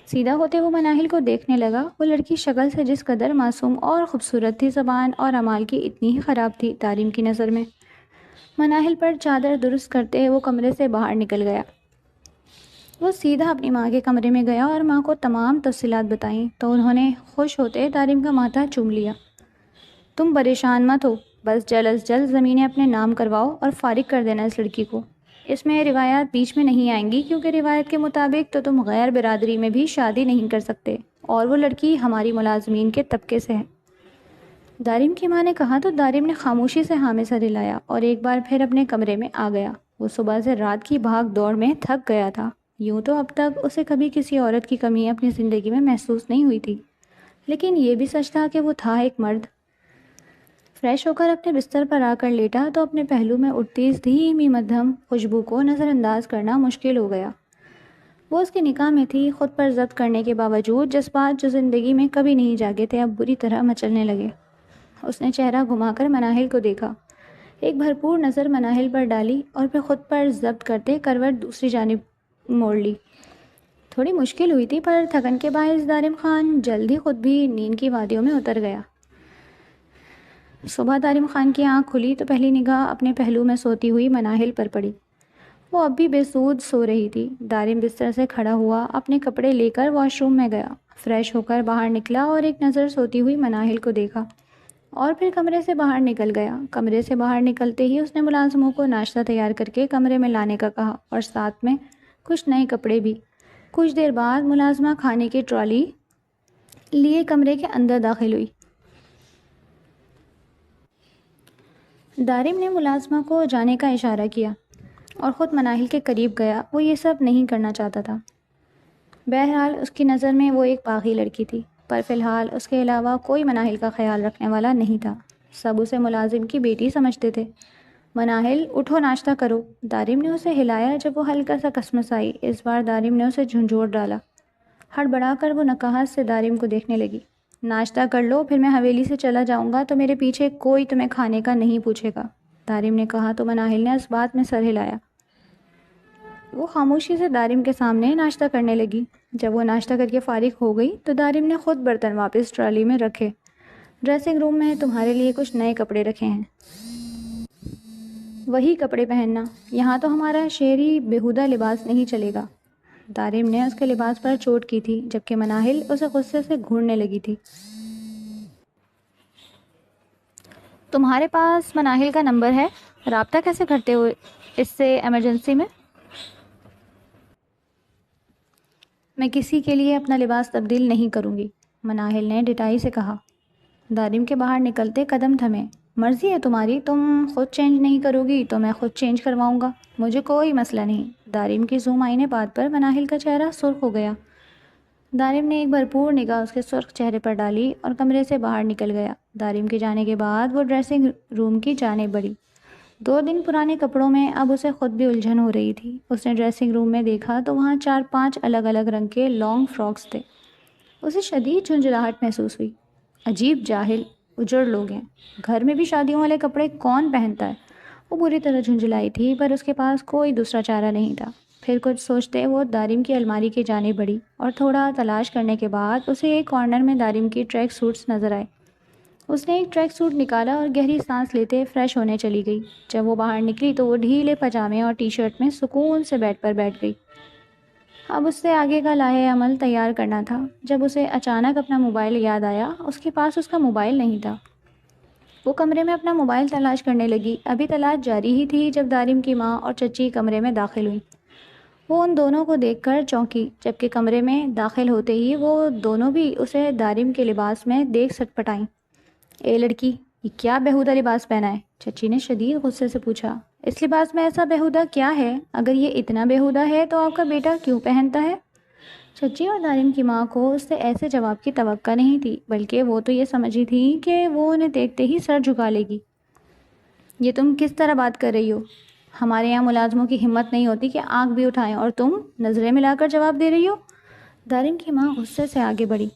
سیدھا ہوتے وہ مناہل کو دیکھنے لگا. وہ لڑکی شکل سے جس قدر معصوم اور خوبصورت تھی، زبان اور اعمال کی اتنی ہی خراب تھی دارم کی نظر میں. مناہل پر چادر درست کرتے وہ کمرے سے باہر نکل گیا. وہ سیدھا اپنی ماں کے کمرے میں گیا اور ماں کو تمام تفصیلات بتائیں تو انہوں نے خوش ہوتے دارم کا ماتھا چوم لیا. تم پریشان مت ہو، بس جلد از جلد زمینیں اپنے نام کرواؤ اور فارغ کر دینا اس لڑکی کو. اس میں روایات بیچ میں نہیں آئیں گی کیونکہ روایت کے مطابق تو تم غیر برادری میں بھی شادی نہیں کر سکتے، اور وہ لڑکی ہماری ملازمین کے طبقے سے ہے. دارم کی ماں نے کہا تو دارم نے خاموشی سے ہاں میں سر ہلایا اور ایک بار پھر اپنے کمرے میں آ گیا. وہ صبح سے رات کی بھاگ دوڑ میں تھک گیا تھا. یوں تو اب تک اسے کبھی کسی عورت کی کمی اپنی زندگی میں محسوس نہیں ہوئی تھی، لیکن یہ بھی سچ تھا کہ وہ تھا ایک مرد. فریش ہو کر اپنے بستر پر آ کر لیٹا تو اپنے پہلو میں اٹھتی اس دھیمی مدھم خوشبو کو نظر انداز کرنا مشکل ہو گیا. وہ اس کے نکاح میں تھی. خود پر ضبط کرنے کے باوجود جذبات جو زندگی میں کبھی نہیں جاگے تھے اب بری طرح مچلنے لگے. اس نے چہرہ گھما کر مناہل کو دیکھا، ایک بھرپور نظر مناہل پر ڈالی اور پھر خود پر ضبط کرتے کروٹ دوسری جانب موڑ لی. تھوڑی مشکل ہوئی تھی پر تھکن کے باعث دارم خان جلد ہی خود بھی نیند کی وادیوں میں اتر گیا. صبح دارم خان کی آنکھ کھلی تو پہلی نگاہ اپنے پہلو میں سوتی ہوئی مناہل پر پڑی. وہ اب بھی بے سود سو رہی تھی۔ دارم بستر سے کھڑا ہوا، اپنے کپڑے لے کر واش روم میں گیا، فریش ہو کر باہر نکلا اور ایک نظر سوتی ہوئی مناہل کو دیکھا اور پھر کمرے سے باہر نکل گیا۔ کمرے سے باہر نکلتے ہی اس نے ملازموں کو ناشتہ تیار کر کے کمرے میں لانے کا کہا اور ساتھ میں کچھ نئے کپڑے بھی۔ کچھ دیر بعد ملازمہ کھانے کی ٹرالی لیے کمرے کے اندر داخل ہوئی۔ دارم نے ملازمہ کو جانے کا اشارہ کیا اور خود مناہل کے قریب گیا۔ وہ یہ سب نہیں کرنا چاہتا تھا۔ بہرحال اس کی نظر میں وہ ایک باغی لڑکی تھی، پر فی الحال اس کے علاوہ کوئی مناہل کا خیال رکھنے والا نہیں تھا۔ سب اسے ملازم کی بیٹی سمجھتے تھے۔ مناہل، اٹھو، ناشتہ کرو۔ دارم نے اسے ہلایا جب وہ ہلکا سا کسمسائی۔ اس بار دارم نے اسے جھنجھوڑ ڈالا۔ ہڑبڑا کر وہ نقاہت سے دارم کو دیکھنے لگی۔ ناشتہ کر لو، پھر میں حویلی سے چلا جاؤں گا تو میرے پیچھے کوئی تمہیں کھانے کا نہیں پوچھے گا، دارم نے کہا تو مناہل نے اس بات میں سر ہلایا۔ وہ خاموشی سے دارم کے سامنے ناشتہ کرنے لگی۔ جب وہ ناشتہ کر کے فارغ ہو گئی تو دارم نے خود برتن واپس ٹرالی میں رکھے۔ ڈریسنگ روم میں تمہارے لیے کچھ نئے کپڑے رکھے ہیں، وہی کپڑے پہننا، یہاں تو ہمارا شہری بیہودہ لباس نہیں چلے گا۔ دارم نے اس کے لباس پر چوٹ کی تھی جبکہ مناہل اسے غصے سے گھورنے لگی تھی۔ تمہارے پاس مناہل کا نمبر ہے؟ رابطہ کیسے کرتے ہو اس سے ایمرجنسی میں؟ میں کسی کے لیے اپنا لباس تبدیل نہیں کروں گی، مناہل نے ڈٹائی سے کہا۔ دارم کے باہر نکلتے قدم تھمے۔ مرضی ہے تمہاری، تم خود چینج نہیں کرو گی تو میں خود چینج کرواؤں گا، مجھے کوئی مسئلہ نہیں۔ دارم کی زوم آئینے بات پر مناہل کا چہرہ سرخ ہو گیا۔ دارم نے ایک بھرپور نگاہ اس کے سرخ چہرے پر ڈالی اور کمرے سے باہر نکل گیا۔ دارم کے جانے کے بعد وہ ڈریسنگ روم کی جانب بڑھی۔ 2 دن پرانے کپڑوں میں اب اسے خود بھی الجھن ہو رہی تھی۔ اس نے ڈریسنگ روم میں دیکھا تو وہاں 4-5 الگ الگ رنگ کے لانگ فراکس تھے۔ اسے شدید جھنجھلاہٹ محسوس ہوئی۔ عجیب جاہل اجڑ لوگ ہیں، گھر میں بھی شادیوں والے کپڑے کون پہنتا ہے؟ وہ بری طرح جھنجھلائی تھی پر اس کے پاس کوئی دوسرا چارہ نہیں تھا۔ پھر کچھ سوچتے وہ دارم کی الماری کی جانب بڑھی اور تھوڑا تلاش کرنے کے بعد اسے ایک کارنر میں دارم کی ٹریک سوٹس نظر آئے۔ اس نے ایک ٹریک سوٹ نکالا اور گہری سانس لیتے فریش ہونے چلی گئی۔ جب وہ باہر نکلی تو وہ ڈھیلے پاجامے اور ٹی شرٹ میں سکون سے بیڈ پر بیٹھ گئی۔ اب اس سے آگے کا لائحہ عمل تیار کرنا تھا۔ جب اسے اچانک اپنا موبائل یاد آیا، اس کے پاس اس کا موبائل نہیں تھا۔ وہ کمرے میں اپنا موبائل تلاش کرنے لگی۔ ابھی تلاش جاری ہی تھی جب دارم کی ماں اور چچی کمرے میں داخل ہوئیں۔ وہ ان دونوں کو دیکھ کر چونکی، جبکہ کمرے میں داخل ہوتے ہی وہ دونوں بھی اسے دارم کے لباس میں دیکھ سٹپٹائیں۔ اے لڑکی، یہ کیا بیہودہ لباس پہنا ہے؟ چچی نے شدید غصے سے پوچھا۔ اس لباس میں ایسا بیہودہ کیا ہے؟ اگر یہ اتنا بیہودہ ہے تو آپ کا بیٹا کیوں پہنتا ہے؟ چچی اور دارم کی ماں کو اس سے ایسے جواب کی توقع نہیں تھی، بلکہ وہ تو یہ سمجھی تھی کہ وہ انہیں دیکھتے ہی سر جھکا لے گی۔ یہ تم کس طرح بات کر رہی ہو؟ ہمارے یہاں ملازموں کی ہمت نہیں ہوتی کہ آنکھ بھی اٹھائیں اور تم نظریں ملا کر جواب دے رہی ہو؟ دارم کی ماں غصے سے آگے بڑھی۔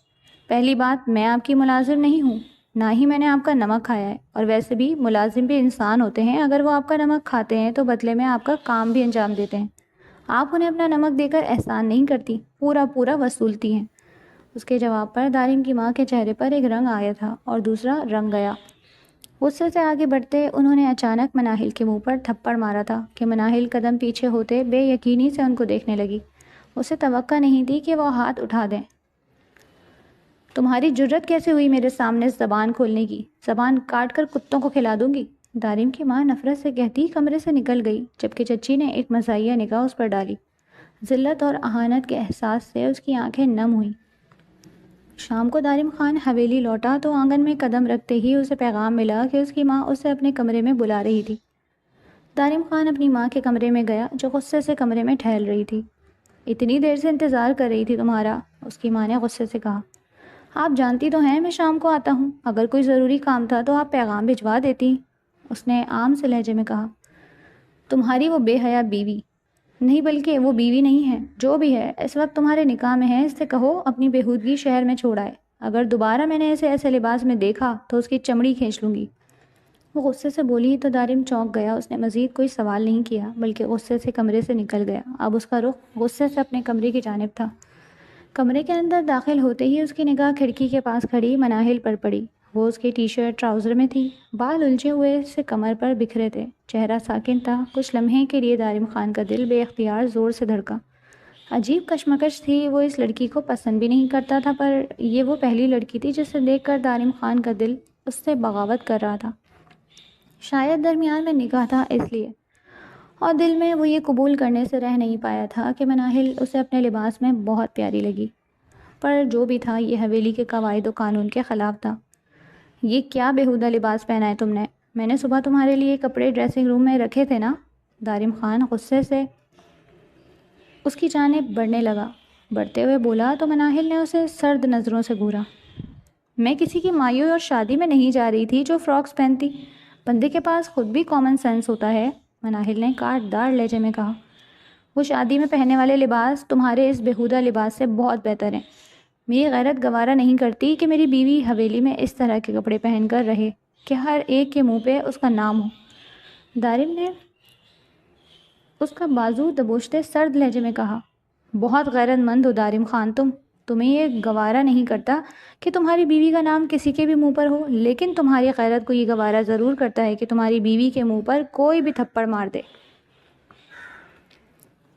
پہلی بات، میں آپ کی ملازم نہیں ہوں، نہ ہی میں نے آپ کا نمک کھایا ہے، اور ویسے بھی ملازم بھی انسان ہوتے ہیں، اگر وہ آپ کا نمک کھاتے ہیں تو بدلے میں آپ کا کام بھی انجام دیتے ہیں۔ آپ انہیں اپنا نمک دے کر احسان نہیں کرتی، پورا پورا وصولتی ہیں۔ اس کے جواب پر دارم کی ماں کے چہرے پر ایک رنگ آیا تھا اور دوسرا رنگ گیا۔ غصے سے آگے بڑھتے انہوں نے اچانک مناہل کے منہ پر تھپڑ مارا تھا کہ مناہل قدم پیچھے ہوتے بے یقینی سے ان کو دیکھنے لگی۔ اسے توقع نہیں تھی کہ وہ ہاتھ اٹھا دیں۔ تمہاری جرت کیسے ہوئی میرے سامنے زبان کھولنے کی؟ زبان کاٹ کر کتوں کو کھلا دوں گی، دارم کی ماں نفرت سے کہتی کمرے سے نکل گئی، جبکہ چچی نے ایک مزاحیہ نگاہ اس پر ڈالی۔ ذلت اور اہانت کے احساس سے اس کی آنکھیں نم ہوئیں۔ شام کو دارم خان حویلی لوٹا تو آنگن میں قدم رکھتے ہی اسے پیغام ملا کہ اس کی ماں اسے اپنے کمرے میں بلا رہی تھی۔ دارم خان اپنی ماں کے کمرے میں گیا جو غصے سے کمرے میں ٹہل رہی تھی۔ اتنی دیر سے انتظار کر رہی تھی تمہارا، اس کی ماں نے غصے سے کہا۔ آپ جانتی تو ہیں میں شام کو آتا ہوں، اگر کوئی ضروری کام تھا تو آپ پیغام بھجوا دیتی، اس نے عام سے لہجے میں کہا۔ تمہاری وہ بے حیا بیوی، نہیں بلکہ وہ بیوی نہیں ہے، جو بھی ہے اس وقت تمہارے نکاح میں ہے، اس سے کہو اپنی بیہودگی شہر میں چھوڑائے، اگر دوبارہ میں نے اسے ایسے لباس میں دیکھا تو اس کی چمڑی کھینچ لوں گی۔ وہ غصے سے بولی تو دارم چونک گیا۔ اس نے مزید کوئی سوال نہیں کیا بلکہ غصے سے کمرے سے نکل گیا۔ اب اس کا رخ غصے سے اپنے کمرے کی جانب تھا۔ کمرے کے اندر داخل ہوتے ہی اس کی نگاہ کھڑکی کے پاس کھڑی مناہل پر پڑی۔ وہ اس کی ٹی شرٹ ٹراؤزر میں تھی، بال الجھے ہوئے سے کمر پر بکھرے تھے، چہرہ ساکن تھا۔ کچھ لمحے کے لیے دارم خان کا دل بے اختیار زور سے دھڑکا۔ عجیب کشمکش تھی، وہ اس لڑکی کو پسند بھی نہیں کرتا تھا، پر یہ وہ پہلی لڑکی تھی جسے دیکھ کر دارم خان کا دل اس سے بغاوت کر رہا تھا۔ شاید درمیان میں نکاح تھا اس لیے، اور دل میں وہ یہ قبول کرنے سے رہ نہیں پایا تھا کہ مناہل اسے اپنے لباس میں بہت پیاری لگی۔ پر جو بھی تھا یہ حویلی کے قواعد و قانون کے خلاف تھا۔ یہ کیا بیہودہ لباس پہنا ہے تم نے؟ میں نے صبح تمہارے لیے کپڑے ڈریسنگ روم میں رکھے تھے نا؟ دارم خان غصے سے اس کی جانب بڑھنے لگا۔ بڑھتے ہوئے بولا تو مناہل نے اسے سرد نظروں سے گھورا۔ میں کسی کی مایو اور شادی میں نہیں جا رہی تھی جو فراکس پہنتی۔ بندے کے پاس خود بھی کامن سینس ہوتا ہے، مناہل نے کاٹ دار لہجے میں کہا۔ وہ شادی میں پہننے والے لباس تمہارے اس بیہودہ لباس سے بہت بہتر ہیں۔ میری غیرت گوارا نہیں کرتی کہ میری بیوی حویلی میں اس طرح کے کپڑے پہن کر رہے کہ ہر ایک کے منہ پہ اس کا نام ہو۔ دارم نے اس کا بازو دبوچتے سرد لہجے میں کہا۔ بہت غیرت مند ہو دارم خان تمہیں یہ گوارا نہیں کرتا کہ تمہاری بیوی کا نام کسی کے بھی منہ پر ہو، لیکن تمہاری غیرت کو یہ گوارا ضرور کرتا ہے کہ تمہاری بیوی کے منہ پر کوئی بھی تھپڑ مار دے۔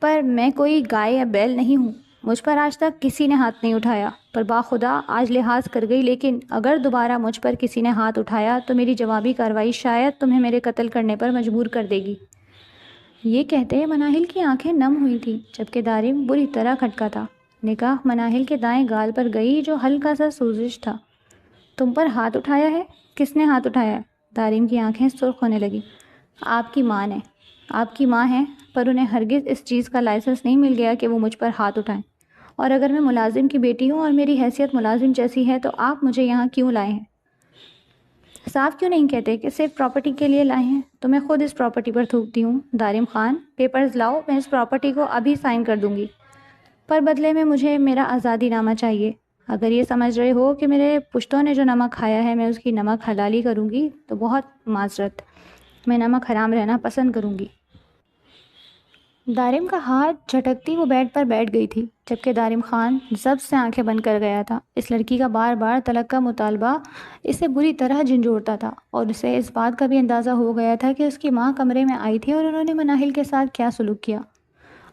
پر میں کوئی گائے یا بیل نہیں ہوں، مجھ پر آج تک کسی نے ہاتھ نہیں اٹھایا، پر باخدا آج لحاظ کر گئی، لیکن اگر دوبارہ مجھ پر کسی نے ہاتھ اٹھایا تو میری جوابی کارروائی شاید تمہیں میرے قتل کرنے پر مجبور کر دے گی۔ یہ کہتے مناہل کی آنکھیں نم ہوئی تھیں، جبکہ دارم بری طرح کھٹکا تھا۔ نگاہ مناہل کے دائیں گال پر گئی جو ہلکا سا سوزش تھا۔ تم پر ہاتھ اٹھایا ہے؟ کس نے ہاتھ اٹھایا ہے؟ دارم کی آنکھیں سرخ ہونے لگی۔ آپ کی ماں نے۔ آپ کی ماں ہیں، پر انہیں ہرگز اس چیز کا لائسنس نہیں مل گیا کہ وہ مجھ پر ہاتھ اٹھائیں، اور اگر میں ملازم کی بیٹی ہوں اور میری حیثیت ملازم جیسی ہے تو آپ مجھے یہاں کیوں لائے ہیں؟ صاف کیوں نہیں کہتے کہ صرف پراپرٹی کے لیے لائے ہیں؟ تو میں خود اس پراپرٹی پر تھوکتی ہوں۔ دارم خان پیپرز لاؤ، میں اس پراپرٹی کو ابھی سائن کر دوں گی، پر بدلے میں مجھے میرا آزادی نامہ چاہیے۔ اگر یہ سمجھ رہے ہو کہ میرے پشتوں نے جو نمک کھایا ہے میں اس کی نمک حلالی کروں گی تو بہت معذرت، میں نمک حرام رہنا پسند کروں گی۔ دارم کا ہاتھ جھٹکتی وہ بیڈ پر بیٹھ گئی تھی، جبکہ دارم خان ضبط سے آنکھیں بند کر گیا تھا۔ اس لڑکی کا بار بار طلاق کا مطالبہ اسے بری طرح جھنجھوڑتا تھا، اور اسے اس بات کا بھی اندازہ ہو گیا تھا کہ اس کی ماں کمرے میں آئی تھی اور انہوں نے مناہل کے ساتھ کیا سلوک کیا۔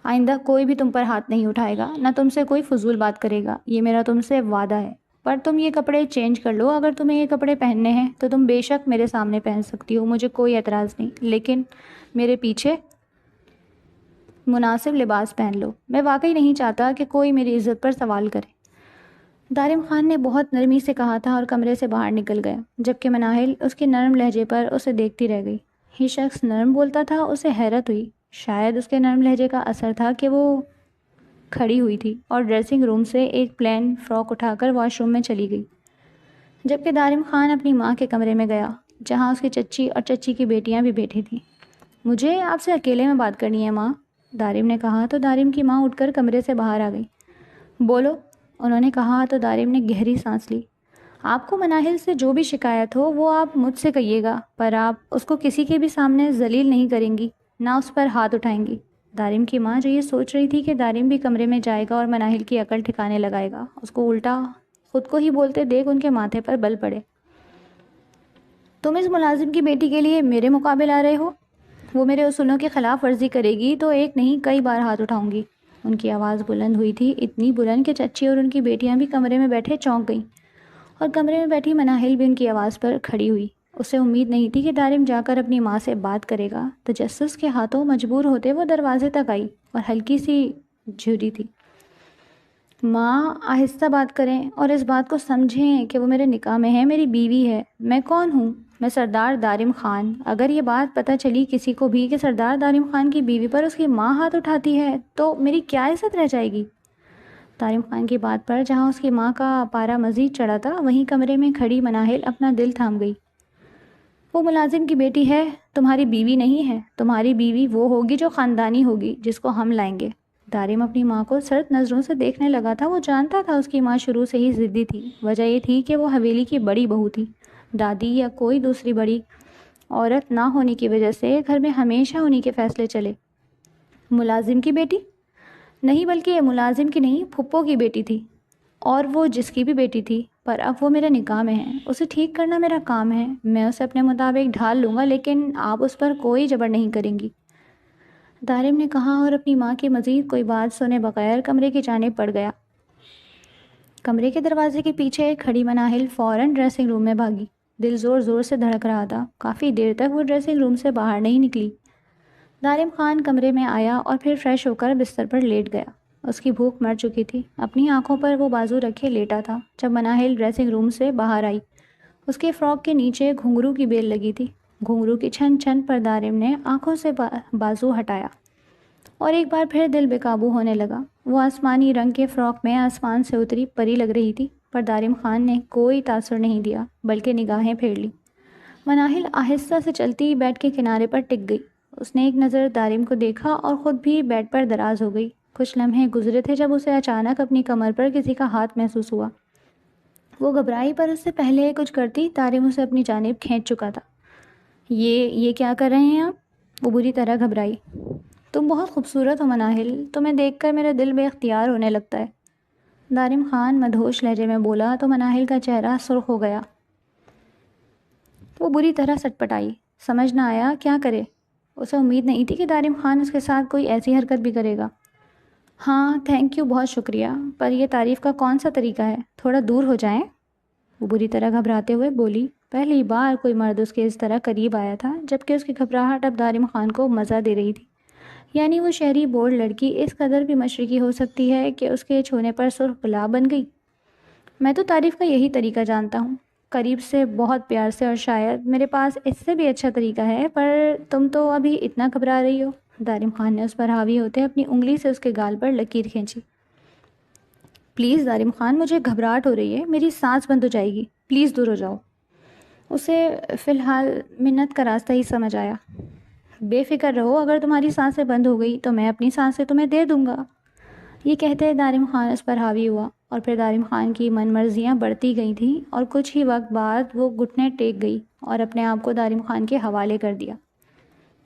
آئندہ کوئی بھی تم پر ہاتھ نہیں اٹھائے گا، نہ تم سے کوئی فضول بات کرے گا، یہ میرا تم سے وعدہ ہے۔ پر تم یہ کپڑے چینج کر لو، اگر تمہیں یہ کپڑے پہننے ہیں تو تم بے شک میرے سامنے پہن سکتی ہو، مجھے کوئی اعتراض نہیں، لیکن میرے پیچھے مناسب لباس پہن لو۔ میں واقعی نہیں چاہتا کہ کوئی میری عزت پر سوال کرے۔ دارم خان نے بہت نرمی سے کہا تھا اور کمرے سے باہر نکل گیا، جبکہ مناہل اس کے نرم لہجے پر اسے دیکھتی رہ گئی۔ یہ شخص نرم بولتا تھا، اسے حیرت ہوئی۔ شاید اس کے نرم لہجے کا اثر تھا کہ وہ کھڑی ہوئی تھی اور ڈریسنگ روم سے ایک پلین فراک اٹھا کر واش روم میں چلی گئی، جبکہ دارم خان اپنی ماں کے کمرے میں گیا جہاں اس کی چچی اور چچی کی بیٹیاں بھی بیٹھی تھیں۔ مجھے آپ سے اکیلے میں بات کرنی ہے ماں، دارم نے کہا تو دارم کی ماں اٹھ کر کمرے سے باہر آ گئی۔ بولو، انہوں نے کہا تو دارم نے گہری سانس لی۔ آپ کو مناہل سے جو بھی شکایت ہو وہ آپ مجھ سے کہیے گا، پر آپ اس کو کسی کے بھی سامنے ذلیل نہیں کریں گی، نہ اس پر ہاتھ اٹھائیں گی۔ دارم کی ماں جو یہ سوچ رہی تھی کہ دارم بھی کمرے میں جائے گا اور مناہل کی عقل ٹھکانے لگائے گا، اس کو الٹا خود کو ہی بولتے دیکھ ان کے ماتھے پر بل پڑے۔ تم اس ملازم کی بیٹی کے لیے میرے مقابل آ رہے ہو؟ وہ میرے اصولوں کی خلاف ورزی کرے گی تو ایک نہیں کئی بار ہاتھ اٹھاؤں گی۔ ان کی آواز بلند ہوئی تھی، اتنی بلند کہ چچی اور ان کی بیٹیاں بھی کمرے میں بیٹھے چونک گئیں، اور کمرے میں بیٹھی مناہل بھی ان کی آواز پر کھڑی ہوئی۔ اسے امید نہیں تھی کہ دارم جا کر اپنی ماں سے بات کرے گا۔ تجسس کے ہاتھوں مجبور ہوتے وہ دروازے تک آئی اور ہلکی سی جھری تھی۔ ماں، آہستہ بات کریں اور اس بات کو سمجھیں کہ وہ میرے نکاح میں ہے، میری بیوی ہے۔ میں کون ہوں؟ میں سردار دارم خان۔ اگر یہ بات پتہ چلی کسی کو بھی کہ سردار دارم خان کی بیوی پر اس کی ماں ہاتھ اٹھاتی ہے تو میری کیا عزت رہ جائے گی؟ دارم خان کی بات پر جہاں اس کی ماں کا پارا مزید چڑھا تھا، وہیں کمرے میں کھڑی مناہل اپنا دل تھام گئی۔ وہ ملازم کی بیٹی ہے، تمہاری بیوی نہیں ہے۔ تمہاری بیوی وہ ہوگی جو خاندانی ہوگی، جس کو ہم لائیں گے۔ دارم اپنی ماں کو سرد نظروں سے دیکھنے لگا تھا۔ وہ جانتا تھا اس کی ماں شروع سے ہی ضدی تھی۔ وجہ یہ تھی کہ وہ حویلی کی بڑی بہو تھی۔ دادی یا کوئی دوسری بڑی عورت نہ ہونے کی وجہ سے گھر میں ہمیشہ انہی کے فیصلے چلے۔ ملازم کی بیٹی؟ نہیں، بلکہ ملازم کی نہیں، پھپھو کی بیٹی تھی، اور وہ جس کی بھی بیٹی تھی، پر اب وہ میرے نکاح میں ہے، اسے ٹھیک کرنا میرا کام ہے، میں اسے اپنے مطابق ڈھال لوں گا، لیکن آپ اس پر کوئی جبر نہیں کریں گی، دارم نے کہا اور اپنی ماں کی مزید کوئی بات سنے بغیر کمرے کی جانب بڑھ گیا۔ کمرے کے دروازے کے پیچھے کھڑی مناہل فوراً ڈریسنگ روم میں بھاگی۔ دل زور زور سے دھڑک رہا تھا، کافی دیر تک وہ ڈریسنگ روم سے باہر نہیں نکلی۔ دارم خان کمرے میں آیا اور پھر فریش ہو کر بستر پر لیٹ گیا۔ اس کی بھوک مر چکی تھی، اپنی آنکھوں پر وہ بازو رکھے لیٹا تھا جب مناہل ڈریسنگ روم سے باہر آئی۔ اس کے فراک کے نیچے گھنگرو کی بیل لگی تھی۔ گھنگرو کی چھن چھن پر دارم نے آنکھوں سے بازو ہٹایا اور ایک بار پھر دل بے قابو ہونے لگا۔ وہ آسمانی رنگ کے فراک میں آسمان سے اتری پری لگ رہی تھی، پر دارم خان نے کوئی تاثر نہیں دیا بلکہ نگاہیں پھیر لی۔ مناہل آہستہ سے چلتی بیڈ کے کنارے پر ٹک گئی۔ اس نے ایک نظر دارم کو دیکھا اور خود بھی بیڈ پر دراز ہو گئی۔ کچھ لمحے گزرے تھے جب اسے اچانک اپنی کمر پر کسی کا ہاتھ محسوس ہوا۔ وہ گھبرائی، پر اس سے پہلے کچھ کرتی دارم اسے اپنی جانب کھینچ چکا تھا۔ یہ کیا کر رہے ہیں آپ؟ وہ بری طرح گھبرائی۔ تم بہت خوبصورت ہو مناہل، تمہیں دیکھ کر میرا دل بے اختیار ہونے لگتا ہے، دارم خان مدہوش لہجے میں بولا تو مناہل کا چہرہ سرخ ہو گیا۔ وہ بری طرح سٹپٹائی، سمجھ نہ آیا کیا کرے۔ اسے امید نہیں تھی کہ دارم خان اس کے ساتھ کوئی ایسی حرکت بھی کرے گا۔ ہاں تھینک یو، بہت شکریہ، پر یہ تعریف کا کون سا طریقہ ہے؟ تھوڑا دور ہو جائیں، وہ بری طرح گھبراتے ہوئے بولی۔ پہلی بار کوئی مرد اس کے اس طرح قریب آیا تھا، جبکہ اس کی گھبراہٹ اب دارم خان کو مزہ دے رہی تھی۔ یعنی وہ شہری بولڈ لڑکی اس قدر بھی مشرقی ہو سکتی ہے کہ اس کے چھونے پر سرخ گلاب بن گئی۔ میں تو تعریف کا یہی طریقہ جانتا ہوں، قریب سے بہت پیار سے، اور شاید میرے پاس اس سے بھی اچھا طریقہ ہے، پر تم تو ابھی اتنا گھبرا رہی ہو۔ دارم خان نے اس پر حاوی ہوتے اپنی انگلی سے اس کے گال پر لکیر کھینچی۔ پلیز دارم خان، مجھے گھبراہٹ ہو رہی ہے، میری سانس بند ہو جائے گی، پلیز دور ہو جاؤ۔ اسے فی الحال منت کا راستہ ہی سمجھ آیا۔ بے فکر رہو، اگر تمہاری سانسیں بند ہو گئی تو میں اپنی سانسیں تمہیں دے دوں گا۔ یہ کہتے دارم خان اس پر حاوی ہوا، اور پھر دارم خان کی من مرضیاں بڑھتی گئی تھیں، اور کچھ ہی وقت بعد وہ گھٹنے ٹیک گئی اور اپنے آپ کو دارم خان کے حوالے کر دیا۔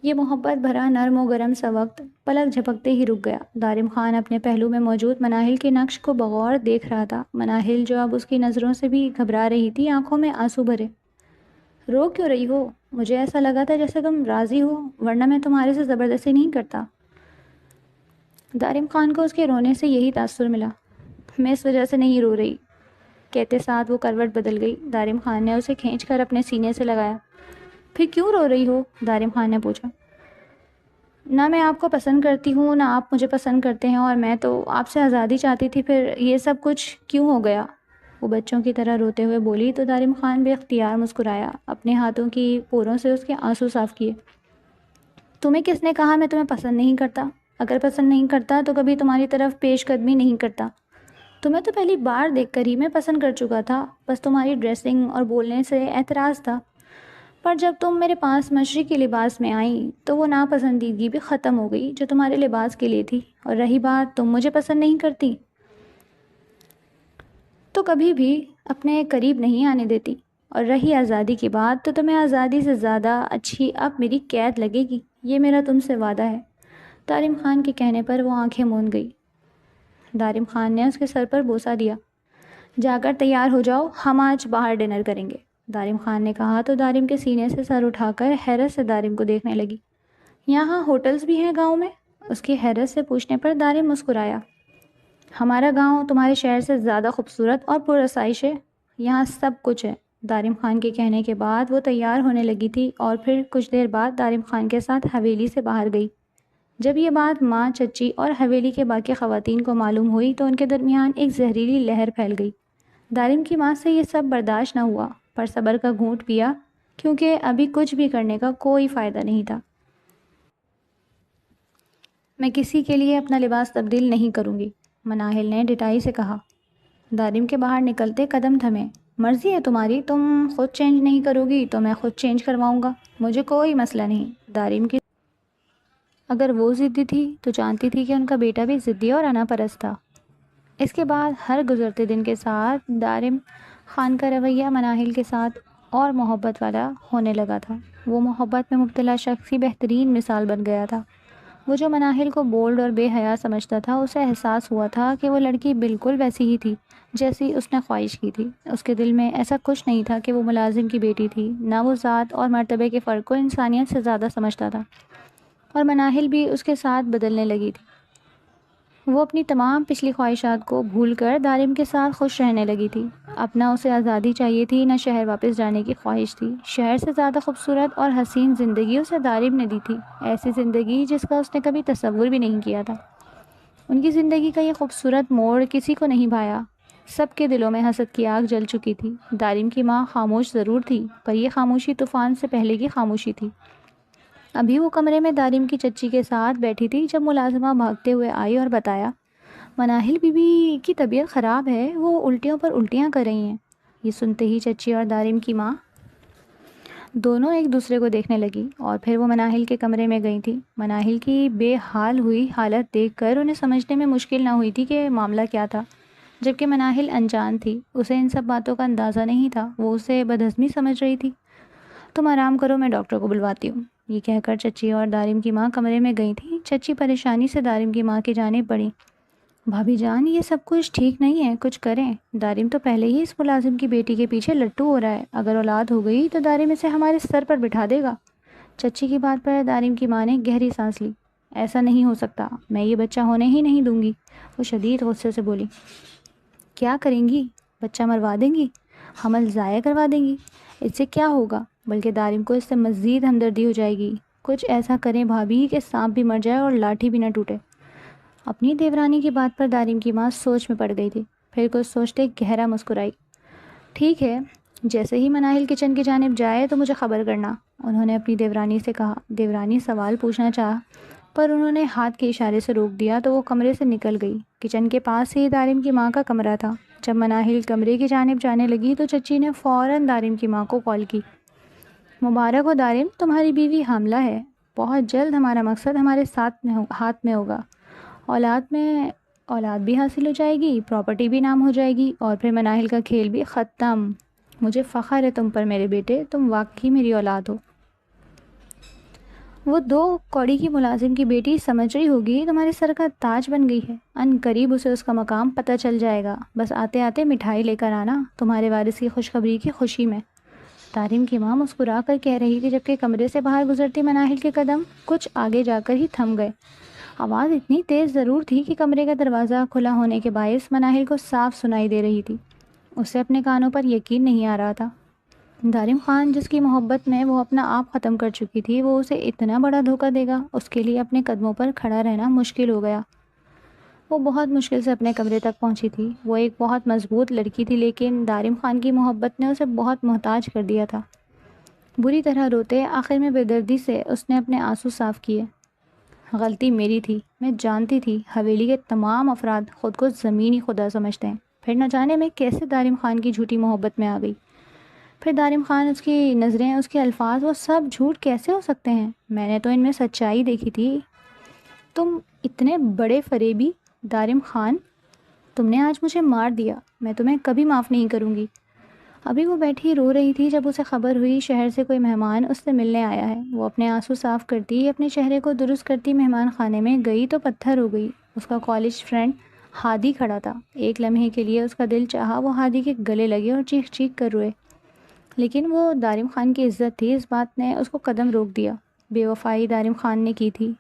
یہ محبت بھرا نرم و گرم سا وقت پلک جھپکتے ہی رک گیا۔ دارم خان اپنے پہلو میں موجود مناہل کے نقش کو بغور دیکھ رہا تھا۔ مناہل جو اب اس کی نظروں سے بھی گھبرا رہی تھی، آنکھوں میں آنسو بھرے۔ رو کیوں رہی ہو؟ مجھے ایسا لگا تھا جیسے تم راضی ہو، ورنہ میں تمہارے سے زبردستی نہیں کرتا۔ دارم خان کو اس کے رونے سے یہی تاثر ملا۔ میں اس وجہ سے نہیں رو رہی، کہتے ساتھ وہ کروٹ بدل گئی۔ دارم خان نے اسے کھینچ کر اپنے سینے سے لگایا۔ پھر کیوں رو رہی ہو؟ دارم خان نے پوچھا۔ نہ میں آپ کو پسند کرتی ہوں، نہ آپ مجھے پسند کرتے ہیں، اور میں تو آپ سے آزادی چاہتی تھی، پھر یہ سب کچھ کیوں ہو گیا؟ وہ بچوں کی طرح روتے ہوئے بولی تو دارم خان بے اختیار مسکرایا، اپنے ہاتھوں کی پوروں سے اس کے آنسو صاف کیے۔ تمہیں کس نے کہا میں تمہیں پسند نہیں کرتا؟ اگر پسند نہیں کرتا تو کبھی تمہاری طرف پیش قدمی نہیں کرتا۔ تمہیں تو پہلی بار دیکھ کر ہی میں پسند کر چکا تھا، بس تمہاری ڈریسنگ اور بولنے سے اعتراض تھا، پر جب تم میرے پاس مشرقی لباس میں آئیں تو وہ ناپسندیدگی بھی ختم ہو گئی جو تمہارے لباس کے لیے تھی۔ اور رہی بات تم مجھے پسند نہیں کرتی تو کبھی بھی اپنے قریب نہیں آنے دیتی، اور رہی آزادی کی بات تو تمہیں آزادی سے زیادہ اچھی اب میری قید لگے گی، یہ میرا تم سے وعدہ ہے۔ دارم خان کے کہنے پر وہ آنکھیں موند گئی۔ دارم خان نے اس کے سر پر بوسہ دیا۔ جا کر تیار ہو جاؤ، ہم آج باہر ڈنر کریں گے، دارم خان نے کہا تو دارم کے سینے سے سر اٹھا کر حیرت سے دارم کو دیکھنے لگی۔ یہاں ہوٹلز بھی ہیں گاؤں میں؟ اس کی حیرت سے پوچھنے پر دارم مسکرایا۔ ہمارا گاؤں تمہارے شہر سے زیادہ خوبصورت اور پرآسائش ہے، یہاں سب کچھ ہے۔ دارم خان کے کہنے کے بعد وہ تیار ہونے لگی تھی، اور پھر کچھ دیر بعد دارم خان کے ساتھ حویلی سے باہر گئی۔ جب یہ بات ماں، چچی اور حویلی کے باقی خواتین کو معلوم ہوئی تو ان کے درمیان ایک زہریلی لہر پھیل گئی۔ دارم کی ماں سے یہ سب برداشت نہ ہوا، پر صبر کا گھونٹ پیا، کیونکہ ابھی کچھ بھی کرنے کا کوئی فائدہ نہیں تھا۔ میں کسی کے لیے اپنا لباس تبدیل نہیں کروں گی، مناہل نے ڈٹائی سے کہا۔ دارم کے باہر نکلتے قدم تھمے۔ مرضی ہے تمہاری، تم خود چینج نہیں کرو گی تو میں خود چینج کرواؤں گا، مجھے کوئی مسئلہ نہیں۔ دارم کی اگر وہ ضدی تھی تو جانتی تھی کہ ان کا بیٹا بھی ضدی اور انا پرست تھا۔ اس کے بعد ہر گزرتے دن کے ساتھ دارم خان کا رویہ مناہل کے ساتھ اور محبت والا ہونے لگا تھا۔ وہ محبت میں مبتلا شخص کی بہترین مثال بن گیا تھا۔ وہ جو مناہل کو بولڈ اور بے حیا سمجھتا تھا، اسے احساس ہوا تھا کہ وہ لڑکی بالکل ویسی ہی تھی جیسی اس نے خواہش کی تھی۔ اس کے دل میں ایسا کچھ نہیں تھا کہ وہ ملازم کی بیٹی تھی، نہ وہ ذات اور مرتبے کے فرق کو انسانیت سے زیادہ سمجھتا تھا، اور مناہل بھی اس کے ساتھ بدلنے لگی تھی۔ وہ اپنی تمام پچھلی خواہشات کو بھول کر دارم کے ساتھ خوش رہنے لگی تھی۔ اب نہ اسے آزادی چاہیے تھی، نہ شہر واپس جانے کی خواہش تھی۔ شہر سے زیادہ خوبصورت اور حسین زندگی اسے دارم نے دی تھی، ایسی زندگی جس کا اس نے کبھی تصور بھی نہیں کیا تھا۔ ان کی زندگی کا یہ خوبصورت موڑ کسی کو نہیں بھایا، سب کے دلوں میں حسد کی آگ جل چکی تھی۔ دارم کی ماں خاموش ضرور تھی، پر یہ خاموشی طوفان سے پہلے کی خاموشی تھی۔ ابھی وہ کمرے میں دارم کی چچی کے ساتھ بیٹھی تھی جب ملازمہ بھاگتے ہوئے آئی اور بتایا، مناہل بی بی کی طبیعت خراب ہے، وہ الٹیوں پر الٹیاں کر رہی ہیں۔ یہ سنتے ہی چچی اور دارم کی ماں دونوں ایک دوسرے کو دیکھنے لگی، اور پھر وہ مناہل کے کمرے میں گئی تھی۔ مناہل کی بے حال ہوئی حالت دیکھ کر انہیں سمجھنے میں مشکل نہ ہوئی تھی کہ معاملہ کیا تھا، جبکہ مناہل انجان تھی، اسے ان سب باتوں کا اندازہ نہیں تھا، وہ اسے بدہضمی سمجھ رہی تھی۔ تم آرام کرو، میں ڈاکٹر کو بلواتی ہوں۔ یہ کہہ کر چچی اور دارم کی ماں کمرے میں گئی تھی۔ چچی پریشانی سے دارم کی ماں کی جانب بڑھی۔ بھابھی جان، یہ سب کچھ ٹھیک نہیں ہے، کچھ کریں۔ دارم تو پہلے ہی اس ملازم کی بیٹی کے پیچھے لٹو ہو رہا ہے، اگر اولاد ہو گئی تو دارم اسے ہمارے سر پر بٹھا دے گا۔ چچی کی بات پر دارم کی ماں نے گہری سانس لی۔ ایسا نہیں ہو سکتا، میں یہ بچہ ہونے ہی نہیں دوں گی، وہ شدید غصے سے بولی۔ کیا کریں گی؟ بچہ مروا دیں گی؟ حمل ضائع کروا دیں گی؟ اس سے کیا ہوگا؟ بلکہ دارم کو اس سے مزید ہمدردی ہو جائے گی۔ کچھ ایسا کریں بھابھی کہ سانپ بھی مر جائے اور لاٹھی بھی نہ ٹوٹے۔ اپنی دیورانی کی بات پر دارم کی ماں سوچ میں پڑ گئی تھی، پھر کچھ سوچتے گہرا مسکرائی۔ ٹھیک ہے، جیسے ہی مناہل کچن کی جانب جائے تو مجھے خبر کرنا، انہوں نے اپنی دیورانی سے کہا۔ دیورانی سوال پوچھنا چاہا، پر انہوں نے ہاتھ کے اشارے سے روک دیا تو وہ کمرے سے نکل گئی۔ کچن کے پاس ہی دارم کی ماں کا کمرہ تھا۔ جب مناہل کمرے کی جانب جانے لگی تو چچی نے فوراً دارم کی ماں کو کال کی۔ مبارک ہو دارم، تمہاری بیوی حاملہ ہے، بہت جلد ہمارا مقصد ہمارے ہاتھ میں ہوگا، اولاد بھی حاصل ہو جائے گی، پراپرٹی بھی نام ہو جائے گی، اور پھر مناہل کا کھیل بھی ختم۔ مجھے فخر ہے تم پر میرے بیٹے، تم واقعی میری اولاد ہو۔ وہ 2 کوڑی کی ملازم کی بیٹی سمجھ رہی ہوگی تمہارے سر کا تاج بن گئی ہے، ان قریب اسے اس کا مقام پتہ چل جائے گا، بس آتے آتے مٹھائی لے کر آنا تمہارے وارث کی خوشخبری کی خوشی میں۔ دارم کی ماں مسکرا کر کہہ رہی تھی، جبکہ کمرے سے باہر گزرتی مناہل کے قدم کچھ آگے جا کر ہی تھم گئے۔ آواز اتنی تیز ضرور تھی کہ کمرے کا دروازہ کھلا ہونے کے باعث مناہل کو صاف سنائی دے رہی تھی۔ اسے اپنے کانوں پر یقین نہیں آ رہا تھا۔ دارم خان جس کی محبت میں وہ اپنا آپ ختم کر چکی تھی، وہ اسے اتنا بڑا دھوکہ دے گا؟ اس کے لیے اپنے قدموں پر کھڑا رہنا مشکل ہو گیا۔ وہ بہت مشکل سے اپنے کمرے تک پہنچی تھی۔ وہ ایک بہت مضبوط لڑکی تھی، لیکن دارم خان کی محبت نے اسے بہت محتاج کر دیا تھا۔ بری طرح روتے آخر میں بے دردی سے اس نے اپنے آنسو صاف کیے۔ غلطی میری تھی، میں جانتی تھی حویلی کے تمام افراد خود کو زمینی خدا سمجھتے ہیں، پھر نہ جانے میں کیسے دارم خان کی جھوٹی محبت میں آ گئی۔ پھر دارم خان، اس کی نظریں، اس کے الفاظ، وہ سب جھوٹ کیسے ہو سکتے ہیں؟ میں نے تو ان میں سچائی دیکھی تھی۔ تم اتنے بڑے فریبی! دارم خان، تم نے آج مجھے مار دیا، میں تمہیں کبھی معاف نہیں کروں گی۔ ابھی وہ بیٹھی رو رہی تھی جب اسے خبر ہوئی شہر سے کوئی مہمان اس سے ملنے آیا ہے۔ وہ اپنے آنسو صاف کرتی، اپنے چہرے کو درست کرتی مہمان خانے میں گئی تو پتھر ہو گئی۔ اس کا کالج فرینڈ ہادی کھڑا تھا۔ ایک لمحے کے لیے اس کا دل چاہا وہ ہادی کے گلے لگے اور چیخ چیخ کر روئے، لیکن وہ دارم خان کی عزت تھی، اس بات نے اس کو قدم روک دیا۔ بے وفائی دارم خان نے کی تھی،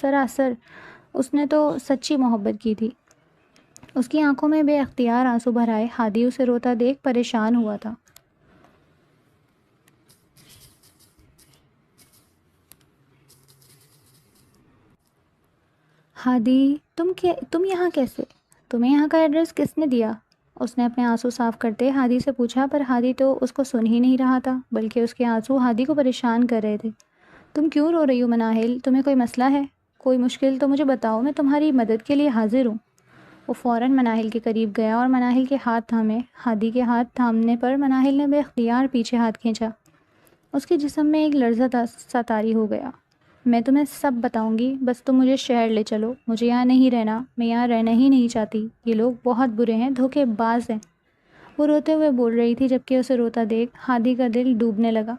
سراسر اس نے تو سچی محبت کی تھی۔ اس کی آنکھوں میں بے اختیار آنسو بھر آئے۔ ہادی اسے روتا دیکھ پریشان ہوا تھا۔ ہادی، تم یہاں کیسے؟ تمہیں یہاں کا ایڈریس کس نے دیا؟ اس نے اپنے آنسو صاف کرتے ہادی سے پوچھا، پر ہادی تو اس کو سن ہی نہیں رہا تھا، بلکہ اس کے آنسو ہادی کو پریشان کر رہے تھے۔ تم کیوں رو رہی ہو مناہل؟ تمہیں کوئی مسئلہ ہے؟ کوئی مشکل تو مجھے بتاؤ، میں تمہاری مدد کے لیے حاضر ہوں۔ وہ فوراً مناہل کے قریب گیا اور مناہل کے ہاتھ تھامے۔ ہادی کے ہاتھ تھامنے پر مناہل نے بے اختیار پیچھے ہاتھ کھینچا۔ اس کے جسم میں ایک لرزہ سا طاری ہو گیا۔ میں تمہیں سب بتاؤں گی، بس تم مجھے شہر لے چلو، مجھے یہاں نہیں رہنا، میں یہاں رہنا ہی نہیں چاہتی، یہ لوگ بہت برے ہیں، دھوکے باز ہیں۔ وہ روتے ہوئے بول رہی تھی، جبکہ اسے روتا دیکھ ہادی کا دل ڈوبنے لگا۔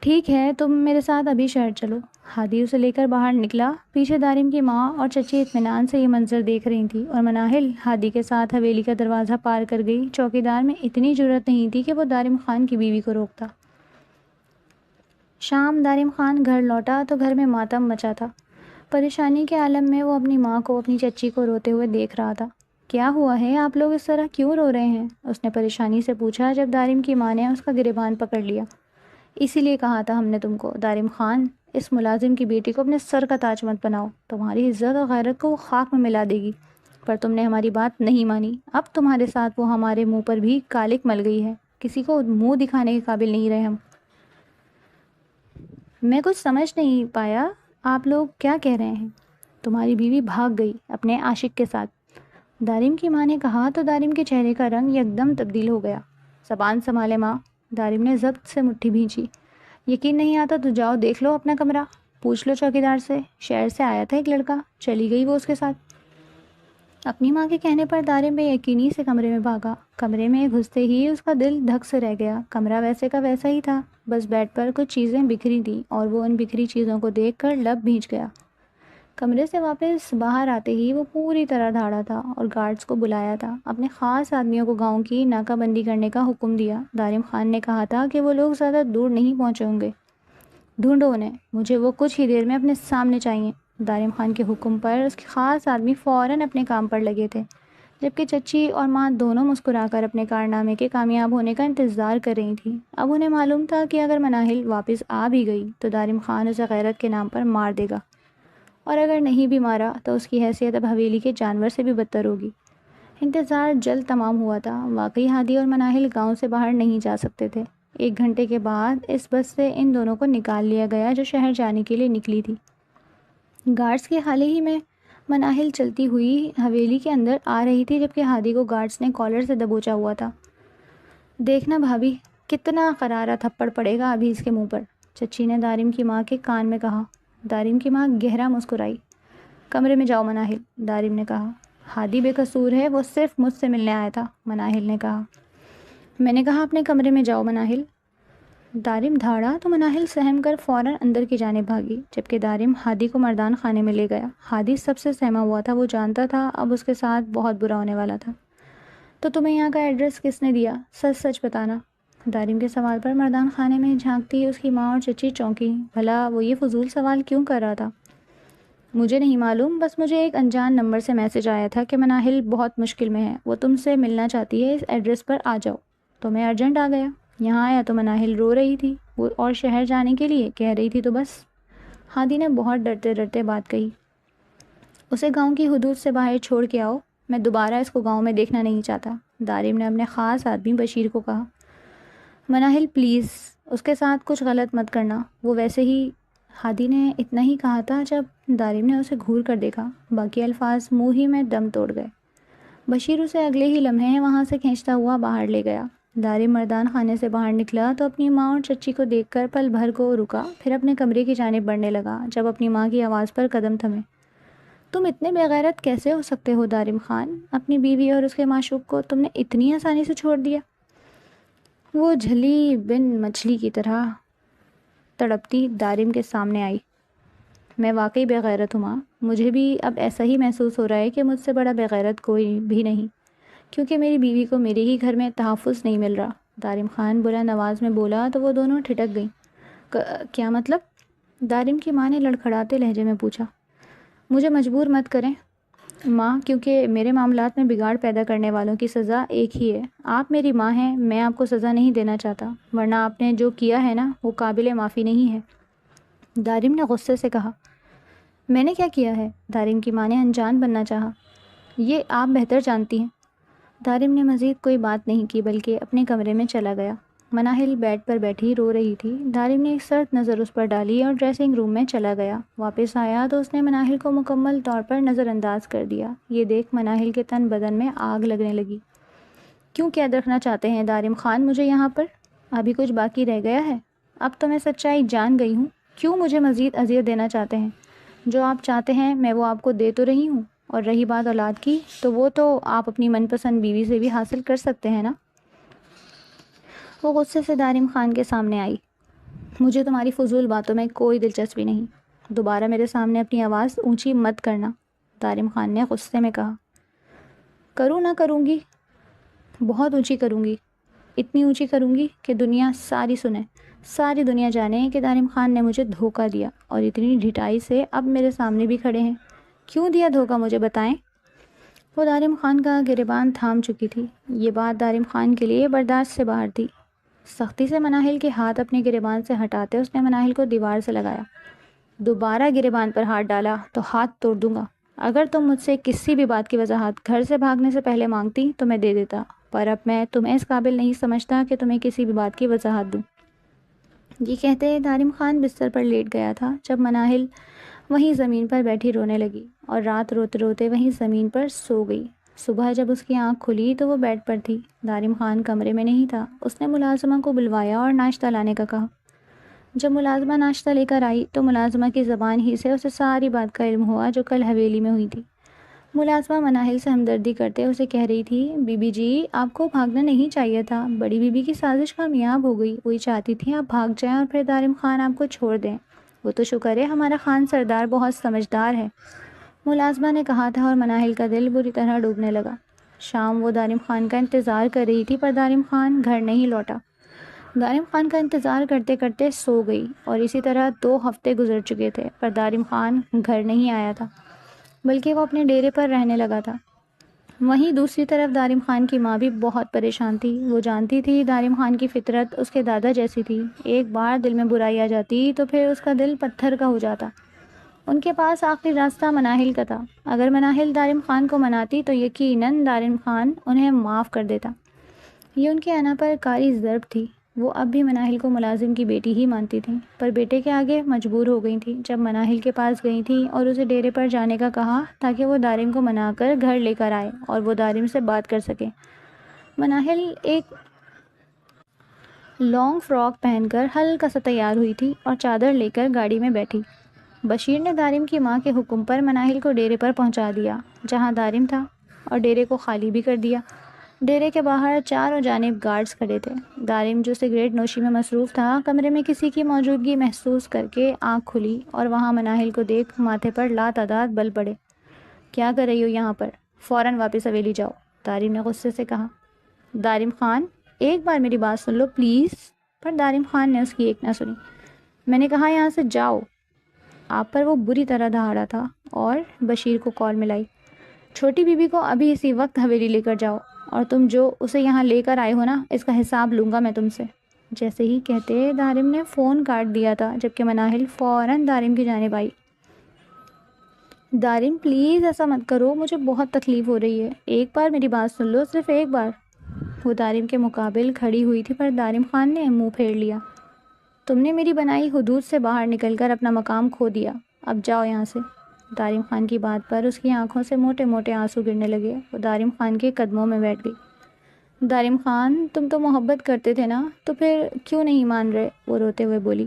ٹھیک ہے، تم میرے ساتھ ابھی شہر چلو۔ ہادی اسے لے کر باہر نکلا۔ پیچھے دارم کی ماں اور چچی اطمینان سے یہ منظر دیکھ رہی تھی اور مناہل ہادی کے ساتھ حویلی کا دروازہ پار کر گئی۔ چوکیدار میں اتنی جرأت نہیں تھی کہ وہ دارم خان کی بیوی کو روکتا۔ شام دارم خان گھر لوٹا تو گھر میں ماتم مچا تھا۔ پریشانی کے عالم میں وہ اپنی ماں کو، اپنی چچی کو روتے ہوئے دیکھ رہا تھا۔ کیا ہوا ہے، آپ لوگ اس طرح کیوں رو رہے ہیں؟ اس نے پریشانی سے پوچھا جب دارم کی ماں نے اس کا گریبان پکڑ لیا۔ اسی لیے کہا تھا ہم نے تم کو، دارم خان، اس ملازم کی بیٹی کو اپنے سر کا تاج مت بناؤ، تمہاری عزت اور غیرت کو وہ خاک میں ملا دے گی۔ پر تم نے ہماری بات نہیں مانی، اب تمہارے ساتھ وہ ہمارے منہ پر بھی کالک مل گئی ہے، کسی کو منہ دکھانے کے قابل نہیں رہے ہم۔ میں کچھ سمجھ نہیں پایا، آپ لوگ کیا کہہ رہے ہیں؟ تمہاری بیوی بھاگ گئی اپنے عاشق کے ساتھ، دارم کی ماں نے کہا تو دارم کے چہرے کا رنگ یکدم تبدیل ہو گیا۔ زبان سنبھالے ماں، دارم نے ضبط سے مٹھی بھینچی۔ یقین نہیں آتا تو جاؤ دیکھ لو اپنا کمرہ، پوچھ لو چوکیدار سے، شہر سے آیا تھا ایک لڑکا، چلی گئی وہ اس کے ساتھ۔ اپنی ماں کے کہنے پر دارم بے یقینی سے کمرے میں بھاگا۔ کمرے میں گھستے ہی اس کا دل دھک سے رہ گیا۔ کمرہ ویسے کا ویسا ہی تھا، بس بیڈ پر کچھ چیزیں بکھری تھیں اور وہ ان بکھری چیزوں کو دیکھ کر لب بھیج گیا۔ کمرے سے واپس باہر آتے ہی وہ پوری طرح دھاڑا تھا اور گارڈز کو بلایا تھا، اپنے خاص آدمیوں کو گاؤں کی ناکہ بندی کرنے کا حکم دیا۔ دارم خان نے کہا تھا کہ وہ لوگ زیادہ دور نہیں پہنچے ہوں گے، ڈھونڈو انہیں، مجھے وہ کچھ ہی دیر میں اپنے سامنے چاہیے۔ دارم خان کے حکم پر اس کے خاص آدمی فوراً اپنے کام پر لگے تھے، جبکہ چچی اور ماں دونوں مسکرا کر اپنے کارنامے کے کامیاب ہونے کا انتظار کر رہی تھیں۔ اب انہیں معلوم تھا کہ اگر مناہل واپس آ بھی گئی تو دارم خان اسے غیرت کے نام پر مار دے گا، اور اگر نہیں بھی مارا تو اس کی حیثیت اب حویلی کے جانور سے بھی بدتر ہوگی۔ انتظار جلد تمام ہوا تھا۔ واقعی ہادی اور مناہل گاؤں سے باہر نہیں جا سکتے تھے۔ 1 گھنٹے کے بعد اس بس سے ان دونوں کو نکال لیا گیا جو شہر جانے کے لیے نکلی تھی۔ گارڈز کے حال ہی میں مناہل چلتی ہوئی حویلی کے اندر آ رہی تھی، جبکہ ہادی کو گارڈز نے کالر سے دبوچا ہوا تھا۔ دیکھنا بھابھی، کتنا کرارا تھپڑ پڑے گا ابھی اس کے منہ پر، چچی نے دارم کی ماں کے کان میں کہا۔ دارم کی ماں گہرا مسکرائی۔ کمرے میں جاؤ مناہل، دارم نے کہا۔ ہادی بے قصور ہے، وہ صرف مجھ سے ملنے آیا تھا، مناہل نے کہا۔ میں نے کہا اپنے کمرے میں جاؤ مناہل۔ دارم دھاڑا تو مناہل سہم کر فوراً اندر کی جانب بھاگی، جبکہ دارم ہادی کو مردان خانے میں لے گیا۔ ہادی سب سے سہما ہوا تھا، وہ جانتا تھا اب اس کے ساتھ بہت برا ہونے والا تھا۔ تو تمہیں یہاں کا ایڈریس کس نے دیا؟ سچ سچ بتانا۔ دارم کے سوال پر مردان خانے میں جھانکتی اس کی ماں اور چچی چونکی۔ بھلا وہ یہ فضول سوال کیوں کر رہا تھا؟ مجھے نہیں معلوم، بس مجھے ایک انجان نمبر سے میسج آیا تھا کہ مناہل بہت مشکل میں ہے، وہ تم سے ملنا چاہتی ہے، اس ایڈریس پر آ جاؤ۔ تو میں ارجنٹ آ گیا۔ یہاں آیا تو مناہل رو رہی تھی وہ، اور شہر جانے کے لیے کہہ رہی تھی، تو بس۔ ہادی نے بہت ڈرتے ڈرتے بات کہی۔ اسے گاؤں کی حدود سے باہر چھوڑ کے آؤ، میں دوبارہ اس کو گاؤں میں دیکھنا نہیں چاہتا، دارم نے اپنے خاص آدمی بشیر کو کہا۔ مناہل پلیز، اس کے ساتھ کچھ غلط مت کرنا، وہ ویسے ہی۔ ہادی نے اتنا ہی کہا تھا جب دارم نے اسے گھور کر دیکھا، باقی الفاظ منہ ہی میں دم توڑ گئے۔ بشیر اسے اگلے ہی لمحے وہاں سے کھینچتا ہوا باہر لے گیا۔ دارم مردان خانے سے باہر نکلا تو اپنی ماں اور چچی کو دیکھ کر پل بھر کو رکا، پھر اپنے کمرے کی جانب بڑھنے لگا جب اپنی ماں کی آواز پر قدم تھمے۔ تم اتنے بے غیرت کیسے ہو سکتے ہو دارم خان؟ اپنی بیوی اور اس کے معشوق کو تم نے اتنی آسانی سے چھوڑ دیا؟ وہ جھلی بن مچھلی کی طرح تڑپتی دارم کے سامنے آئی۔ میں واقعی بے غیرت ہوں ماں، مجھے بھی اب ایسا ہی محسوس ہو رہا ہے کہ مجھ سے بڑا بے غیرت کوئی بھی نہیں، کیونکہ میری بیوی کو میرے ہی گھر میں تحفظ نہیں مل رہا۔ دارم خان بلند آواز میں بولا تو وہ دونوں ٹھٹک گئیں۔ کیا مطلب؟ دارم کی ماں نے لڑکھڑاتے لہجے میں پوچھا۔ مجھے مجبور مت کریں ماں، کیونکہ میرے معاملات میں بگاڑ پیدا کرنے والوں کی سزا ایک ہی ہے۔ آپ میری ماں ہیں، میں آپ کو سزا نہیں دینا چاہتا، ورنہ آپ نے جو کیا ہے نا، وہ قابل معافی نہیں ہے، دارم نے غصے سے کہا۔ میں نے کیا کیا ہے؟ دارم کی ماں نے انجان بننا چاہا۔ یہ آپ بہتر جانتی ہیں۔ دارم نے مزید کوئی بات نہیں کی بلکہ اپنے کمرے میں چلا گیا۔ مناہل بیڈ پر بیٹھی رو رہی تھی۔ دارم نے ایک سرد نظر اس پر ڈالی اور ڈریسنگ روم میں چلا گیا۔ واپس آیا تو اس نے مناہل کو مکمل طور پر نظر انداز کر دیا۔ یہ دیکھ مناہل کے تن بدن میں آگ لگنے لگی۔ کیوں قید رکھنا چاہتے ہیں دارم خان مجھے یہاں پر؟ ابھی کچھ باقی رہ گیا ہے؟ اب تو میں سچائی جان گئی ہوں۔ کیوں مجھے مزید اذیت دینا چاہتے ہیں؟ جو آپ چاہتے ہیں میں وہ آپ کو دے تو رہی ہوں، اور رہی بات اولاد کی، تو وہ تو آپ اپنی من پسند بیوی سے بھی حاصل کر سکتے ہیں نا۔ وہ غصے سے دارم خان کے سامنے آئی۔ مجھے تمہاری فضول باتوں میں کوئی دلچسپی نہیں، دوبارہ میرے سامنے اپنی آواز اونچی مت کرنا، دارم خان نے غصے میں کہا۔ کروں نہ کروں گی، بہت اونچی کروں گی، اتنی اونچی کروں گی کہ دنیا ساری سنے، ساری دنیا جانے کہ دارم خان نے مجھے دھوکہ دیا، اور اتنی ڈھٹائی سے اب میرے سامنے بھی کھڑے ہیں۔ کیوں دیا دھوکہ، مجھے بتائیں۔ وہ دارم خان کا گریبان تھام چکی تھی۔ یہ بات دارم خان کے لیے برداشت سے باہر تھی۔ سختی سے مناہل کے ہاتھ اپنے گریبان سے ہٹاتے اس نے مناہل کو دیوار سے لگایا۔ دوبارہ گریبان پر ہاتھ ڈالا تو ہاتھ توڑ دوں گا۔ اگر تم مجھ سے کسی بھی بات کی وضاحت گھر سے بھاگنے سے پہلے مانگتی تو میں دے دیتا، پر اب میں تمہیں اس قابل نہیں سمجھتا کہ تمہیں کسی بھی بات کی وضاحت دوں۔ یہ کہتے دارم خان بستر پر لیٹ گیا تھا جب مناہل وہیں زمین پر بیٹھی رونے لگی، اور رات روتے روتے وہیں زمین پر سو گئی۔ صبح جب اس کی آنکھ کھلی تو وہ بیڈ پر تھی۔ دارم خان کمرے میں نہیں تھا۔ اس نے ملازمہ کو بلوایا اور ناشتہ لانے کا کہا۔ جب ملازمہ ناشتہ لے کر آئی تو ملازمہ کی زبان ہی سے اسے ساری بات کا علم ہوا جو کل حویلی میں ہوئی تھی۔ ملازمہ مناہل سے ہمدردی کرتے اسے کہہ رہی تھی، بی بی جی آپ کو بھاگنا نہیں چاہیے تھا، بڑی بی بی کی سازش کامیاب ہو گئی، وہی چاہتی تھی آپ بھاگ جائیں اور پھر دارم خان آپ کو چھوڑ دیں۔ وہ تو شکر ہے ہمارا خان سردار بہت سمجھدار ہے، ملازمہ نے کہا تھا، اور مناہل کا دل بری طرح ڈوبنے لگا۔ شام وہ دارم خان کا انتظار کر رہی تھی پر دارم خان گھر نہیں لوٹا۔ دارم خان کا انتظار کرتے کرتے سو گئی، اور اسی طرح 2 ہفتے گزر چکے تھے پر دارم خان گھر نہیں آیا تھا، بلکہ وہ اپنے ڈیرے پر رہنے لگا تھا۔ وہیں دوسری طرف دارم خان کی ماں بھی بہت پریشان تھی۔ وہ جانتی تھی دارم خان کی فطرت اس کے دادا جیسی تھی، ایک بار دل میں برائی آ جاتی تو پھر اس کا دل پتھر کا ہو جاتا۔ ان کے پاس آخری راستہ مناہل کا تھا۔ اگر مناہل دارم خان کو مناتی تو یقیناً دارم خان انہیں معاف کر دیتا۔ یہ ان کے انا پر کاری ضرب تھی۔ وہ اب بھی مناہل کو ملازم کی بیٹی ہی مانتی تھیں، پر بیٹے کے آگے مجبور ہو گئی تھیں جب مناہل کے پاس گئی تھیں اور اسے ڈیرے پر جانے کا کہا تاکہ وہ دارم کو منا کر گھر لے کر آئے اور وہ دارم سے بات کر سکے۔ مناہل ایک لانگ فراک پہن کر ہلکا سا تیار ہوئی تھی اور چادر لے کر گاڑی میں بیٹھی۔ بشیر نے دارم کی ماں کے حکم پر مناہل کو ڈیرے پر پہنچا دیا جہاں دارم تھا، اور ڈیرے کو خالی بھی کر دیا۔ ڈیرے کے باہر چاروں جانب گارڈز کھڑے تھے۔ دارم جو سگریٹ نوشی میں مصروف تھا، کمرے میں کسی کی موجودگی محسوس کر کے آنکھ کھلی اور وہاں مناہل کو دیکھ ماتھے پر لاتعداد بل پڑے۔ کیا کر رہی ہو یہاں پر؟ فوراً واپس حویلی جاؤ، دارم نے غصے سے کہا۔ دارم خان ایک بار میری بات سن لو پلیز، پر دارم خان نے اس کی ایک نہ سنی۔ میں نے کہا یہاں سے جاؤ۔ آپ پر وہ بری طرح دہاڑا تھا، اور بشیر کو کال ملائی، چھوٹی بی بی کو ابھی اسی وقت حویلی لے کر جاؤ، اور تم جو اسے یہاں لے کر آئے ہو نا، اس کا حساب لوں گا میں تم سے۔ جیسے ہی کہتے دارم نے فون کاٹ دیا تھا جبکہ مناہل فوراً دارم کی جانب آئی۔ دارم پلیز ایسا مت کرو، مجھے بہت تکلیف ہو رہی ہے، ایک بار میری بات سن لو، صرف ایک بار۔ وہ دارم کے مقابل کھڑی ہوئی تھی پر دارم خان نے منہ پھیر لیا۔ تم نے میری بنائی حدود سے باہر نکل کر اپنا مقام کھو دیا، اب جاؤ یہاں سے۔ دارم خان کی بات پر اس کی آنکھوں سے موٹے موٹے آنسو گرنے لگے۔ وہ دارم خان کے قدموں میں بیٹھ گئی۔ دارم خان تم تو محبت کرتے تھے نا، تو پھر کیوں نہیں مان رہے؟ وہ روتے ہوئے بولی۔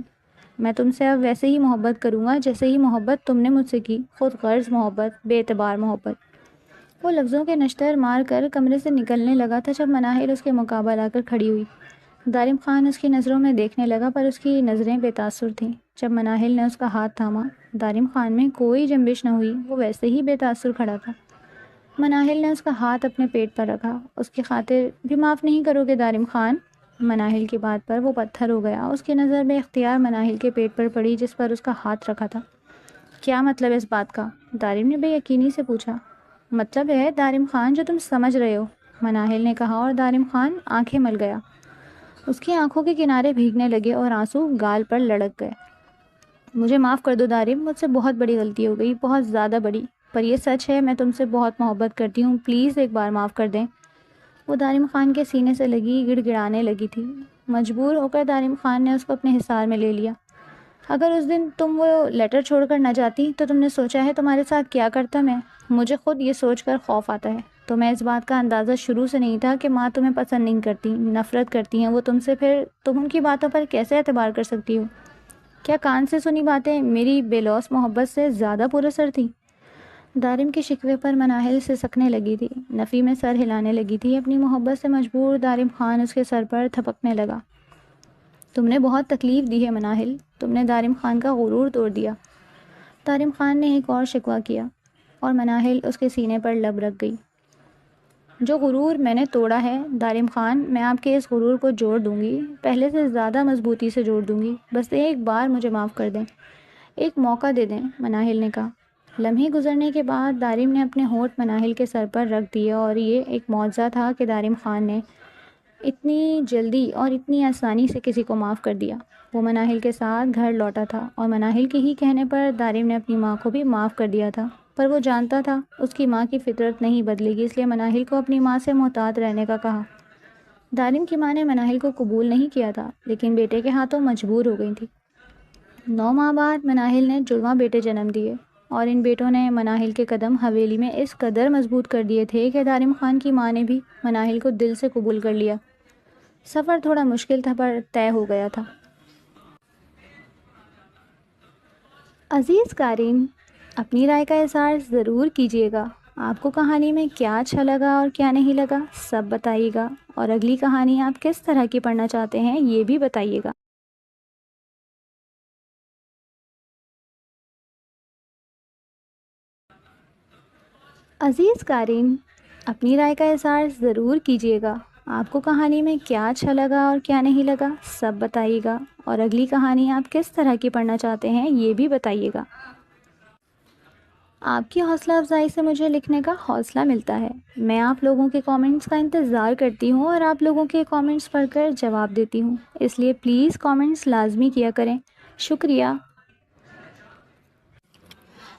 میں تم سے اب ویسے ہی محبت کروں گا جیسے ہی محبت تم نے مجھ سے کی، خود غرض محبت، بے اعتبار محبت۔ وہ لفظوں کے نشتر مار کر کمرے سے نکلنے لگا تھا جب مناہل اس کے مقابل آ کر کھڑی ہوئی۔ دارم خان اس کی نظروں میں دیکھنے لگا پر اس کی نظریں بے تاثر تھیں۔ جب مناہل نے اس کا ہاتھ تھاما، دارم خان میں کوئی جنبش نہ ہوئی، وہ ویسے ہی بے تاثر کھڑا تھا۔ مناہل نے اس کا ہاتھ اپنے پیٹ پر رکھا۔ اس کی خاطر بھی معاف نہیں کرو گے دارم خان؟ مناہل کی بات پر وہ پتھر ہو گیا۔ اس کی نظر بے اختیار مناہل کے پیٹ پر پڑی جس پر اس کا ہاتھ رکھا تھا۔ کیا مطلب ہے اس بات کا؟ دارم نے بے یقینی سے پوچھا۔ مطلب ہے دارم خان جو تم سمجھ رہے ہو، مناہل نے کہا، اور دارم خان آنکھیں مل گیا۔ اس کی آنکھوں کے کنارے بھیگنے لگے اور آنسو گال پر لڑک گئے۔ مجھے معاف کر دو دارم، مجھ سے بہت بڑی غلطی ہو گئی، بہت زیادہ بڑی، پر یہ سچ ہے میں تم سے بہت محبت کرتی ہوں، پلیز ایک بار معاف کر دیں۔ وہ دارم خان کے سینے سے لگی گڑ گڑانے لگی تھی۔ مجبور ہو کر دارم خان نے اس کو اپنے حصار میں لے لیا۔ اگر اس دن تم وہ لیٹر چھوڑ کر نہ جاتی تو تم نے سوچا ہے تمہارے ساتھ کیا کرتا میں؟ مجھے خود یہ سوچ کر خوف آتا ہے۔ تمہیں اس بات کا اندازہ شروع سے نہیں تھا کہ ماں تمہیں پسند نہیں کرتی، نفرت کرتی ہیں وہ تم سے، پھر تم ان کی باتوں پر کیسے اعتبار کر سکتی ہو؟ کیا کان سے سنی باتیں میری بے لوث محبت سے زیادہ پر اثر تھیں؟ دارم کے شکوے پر مناہل سے سکنے لگی تھی، نفی میں سر ہلانے لگی تھی۔ اپنی محبت سے مجبور دارم خان اس کے سر پر تھپکنے لگا۔ تم نے بہت تکلیف دی ہے مناہل، تم نے دارم خان کا غرور توڑ دیا۔ دارم خان نے ایک اور شکوہ کیا اور مناہل اس کے سینے پر لب رکھ گئی۔ جو غرور میں نے توڑا ہے دارم خان، میں آپ کے اس غرور کو جوڑ دوں گی، پہلے سے زیادہ مضبوطی سے جوڑ دوں گی، بس ایک بار مجھے معاف کر دیں، ایک موقع دے دیں، مناہل نے کہا۔ لمحے گزرنے کے بعد دارم نے اپنے ہونٹ مناہل کے سر پر رکھ دیے، اور یہ ایک معجزہ تھا کہ دارم خان نے اتنی جلدی اور اتنی آسانی سے کسی کو معاف کر دیا۔ وہ مناہل کے ساتھ گھر لوٹا تھا، اور مناہل کے ہی کہنے پر دارم نے اپنی ماں کو بھی معاف کر دیا تھا، پر وہ جانتا تھا اس کی ماں کی فطرت نہیں بدلے گی، اس لیے مناہل کو اپنی ماں سے محتاط رہنے کا کہا۔ دارم کی ماں نے مناہل کو قبول نہیں کیا تھا، لیکن بیٹے کے ہاتھوں مجبور ہو گئی تھی۔ 9 ماہ بعد مناہل نے جڑواں بیٹے جنم دیے، اور ان بیٹوں نے مناہل کے قدم حویلی میں اس قدر مضبوط کر دیے تھے کہ دارم خان کی ماں نے بھی مناہل کو دل سے قبول کر لیا۔ سفر تھوڑا مشکل تھا، پر طے ہو گیا تھا۔ عزیز قارئین، اپنی رائے کا اظہار ضرور کیجیے گا۔ آپ کو کہانی میں کیا اچھا لگا اور کیا نہیں لگا، سب بتائیے گا، اور اگلی کہانی آپ کس طرح کی پڑھنا چاہتے ہیں یہ بھی بتائیے گا۔ عزیز قارئین، اپنی رائے کا اظہار ضرور کیجیے گا۔ آپ کو کہانی میں کیا اچھا لگا اور کیا نہیں لگا، سب بتائیے گا، اور اگلی کہانی آپ کس طرح کی پڑھنا چاہتے ہیں یہ بھی بتائیے گا۔ آپ کی حوصلہ افزائی سے مجھے لکھنے کا حوصلہ ملتا ہے۔ میں آپ لوگوں کے کامنٹس کا انتظار کرتی ہوں، اور آپ لوگوں کے کامنٹس پڑھ کر جواب دیتی ہوں، اس لیے پلیز کامنٹس لازمی کیا کریں۔ شکریہ۔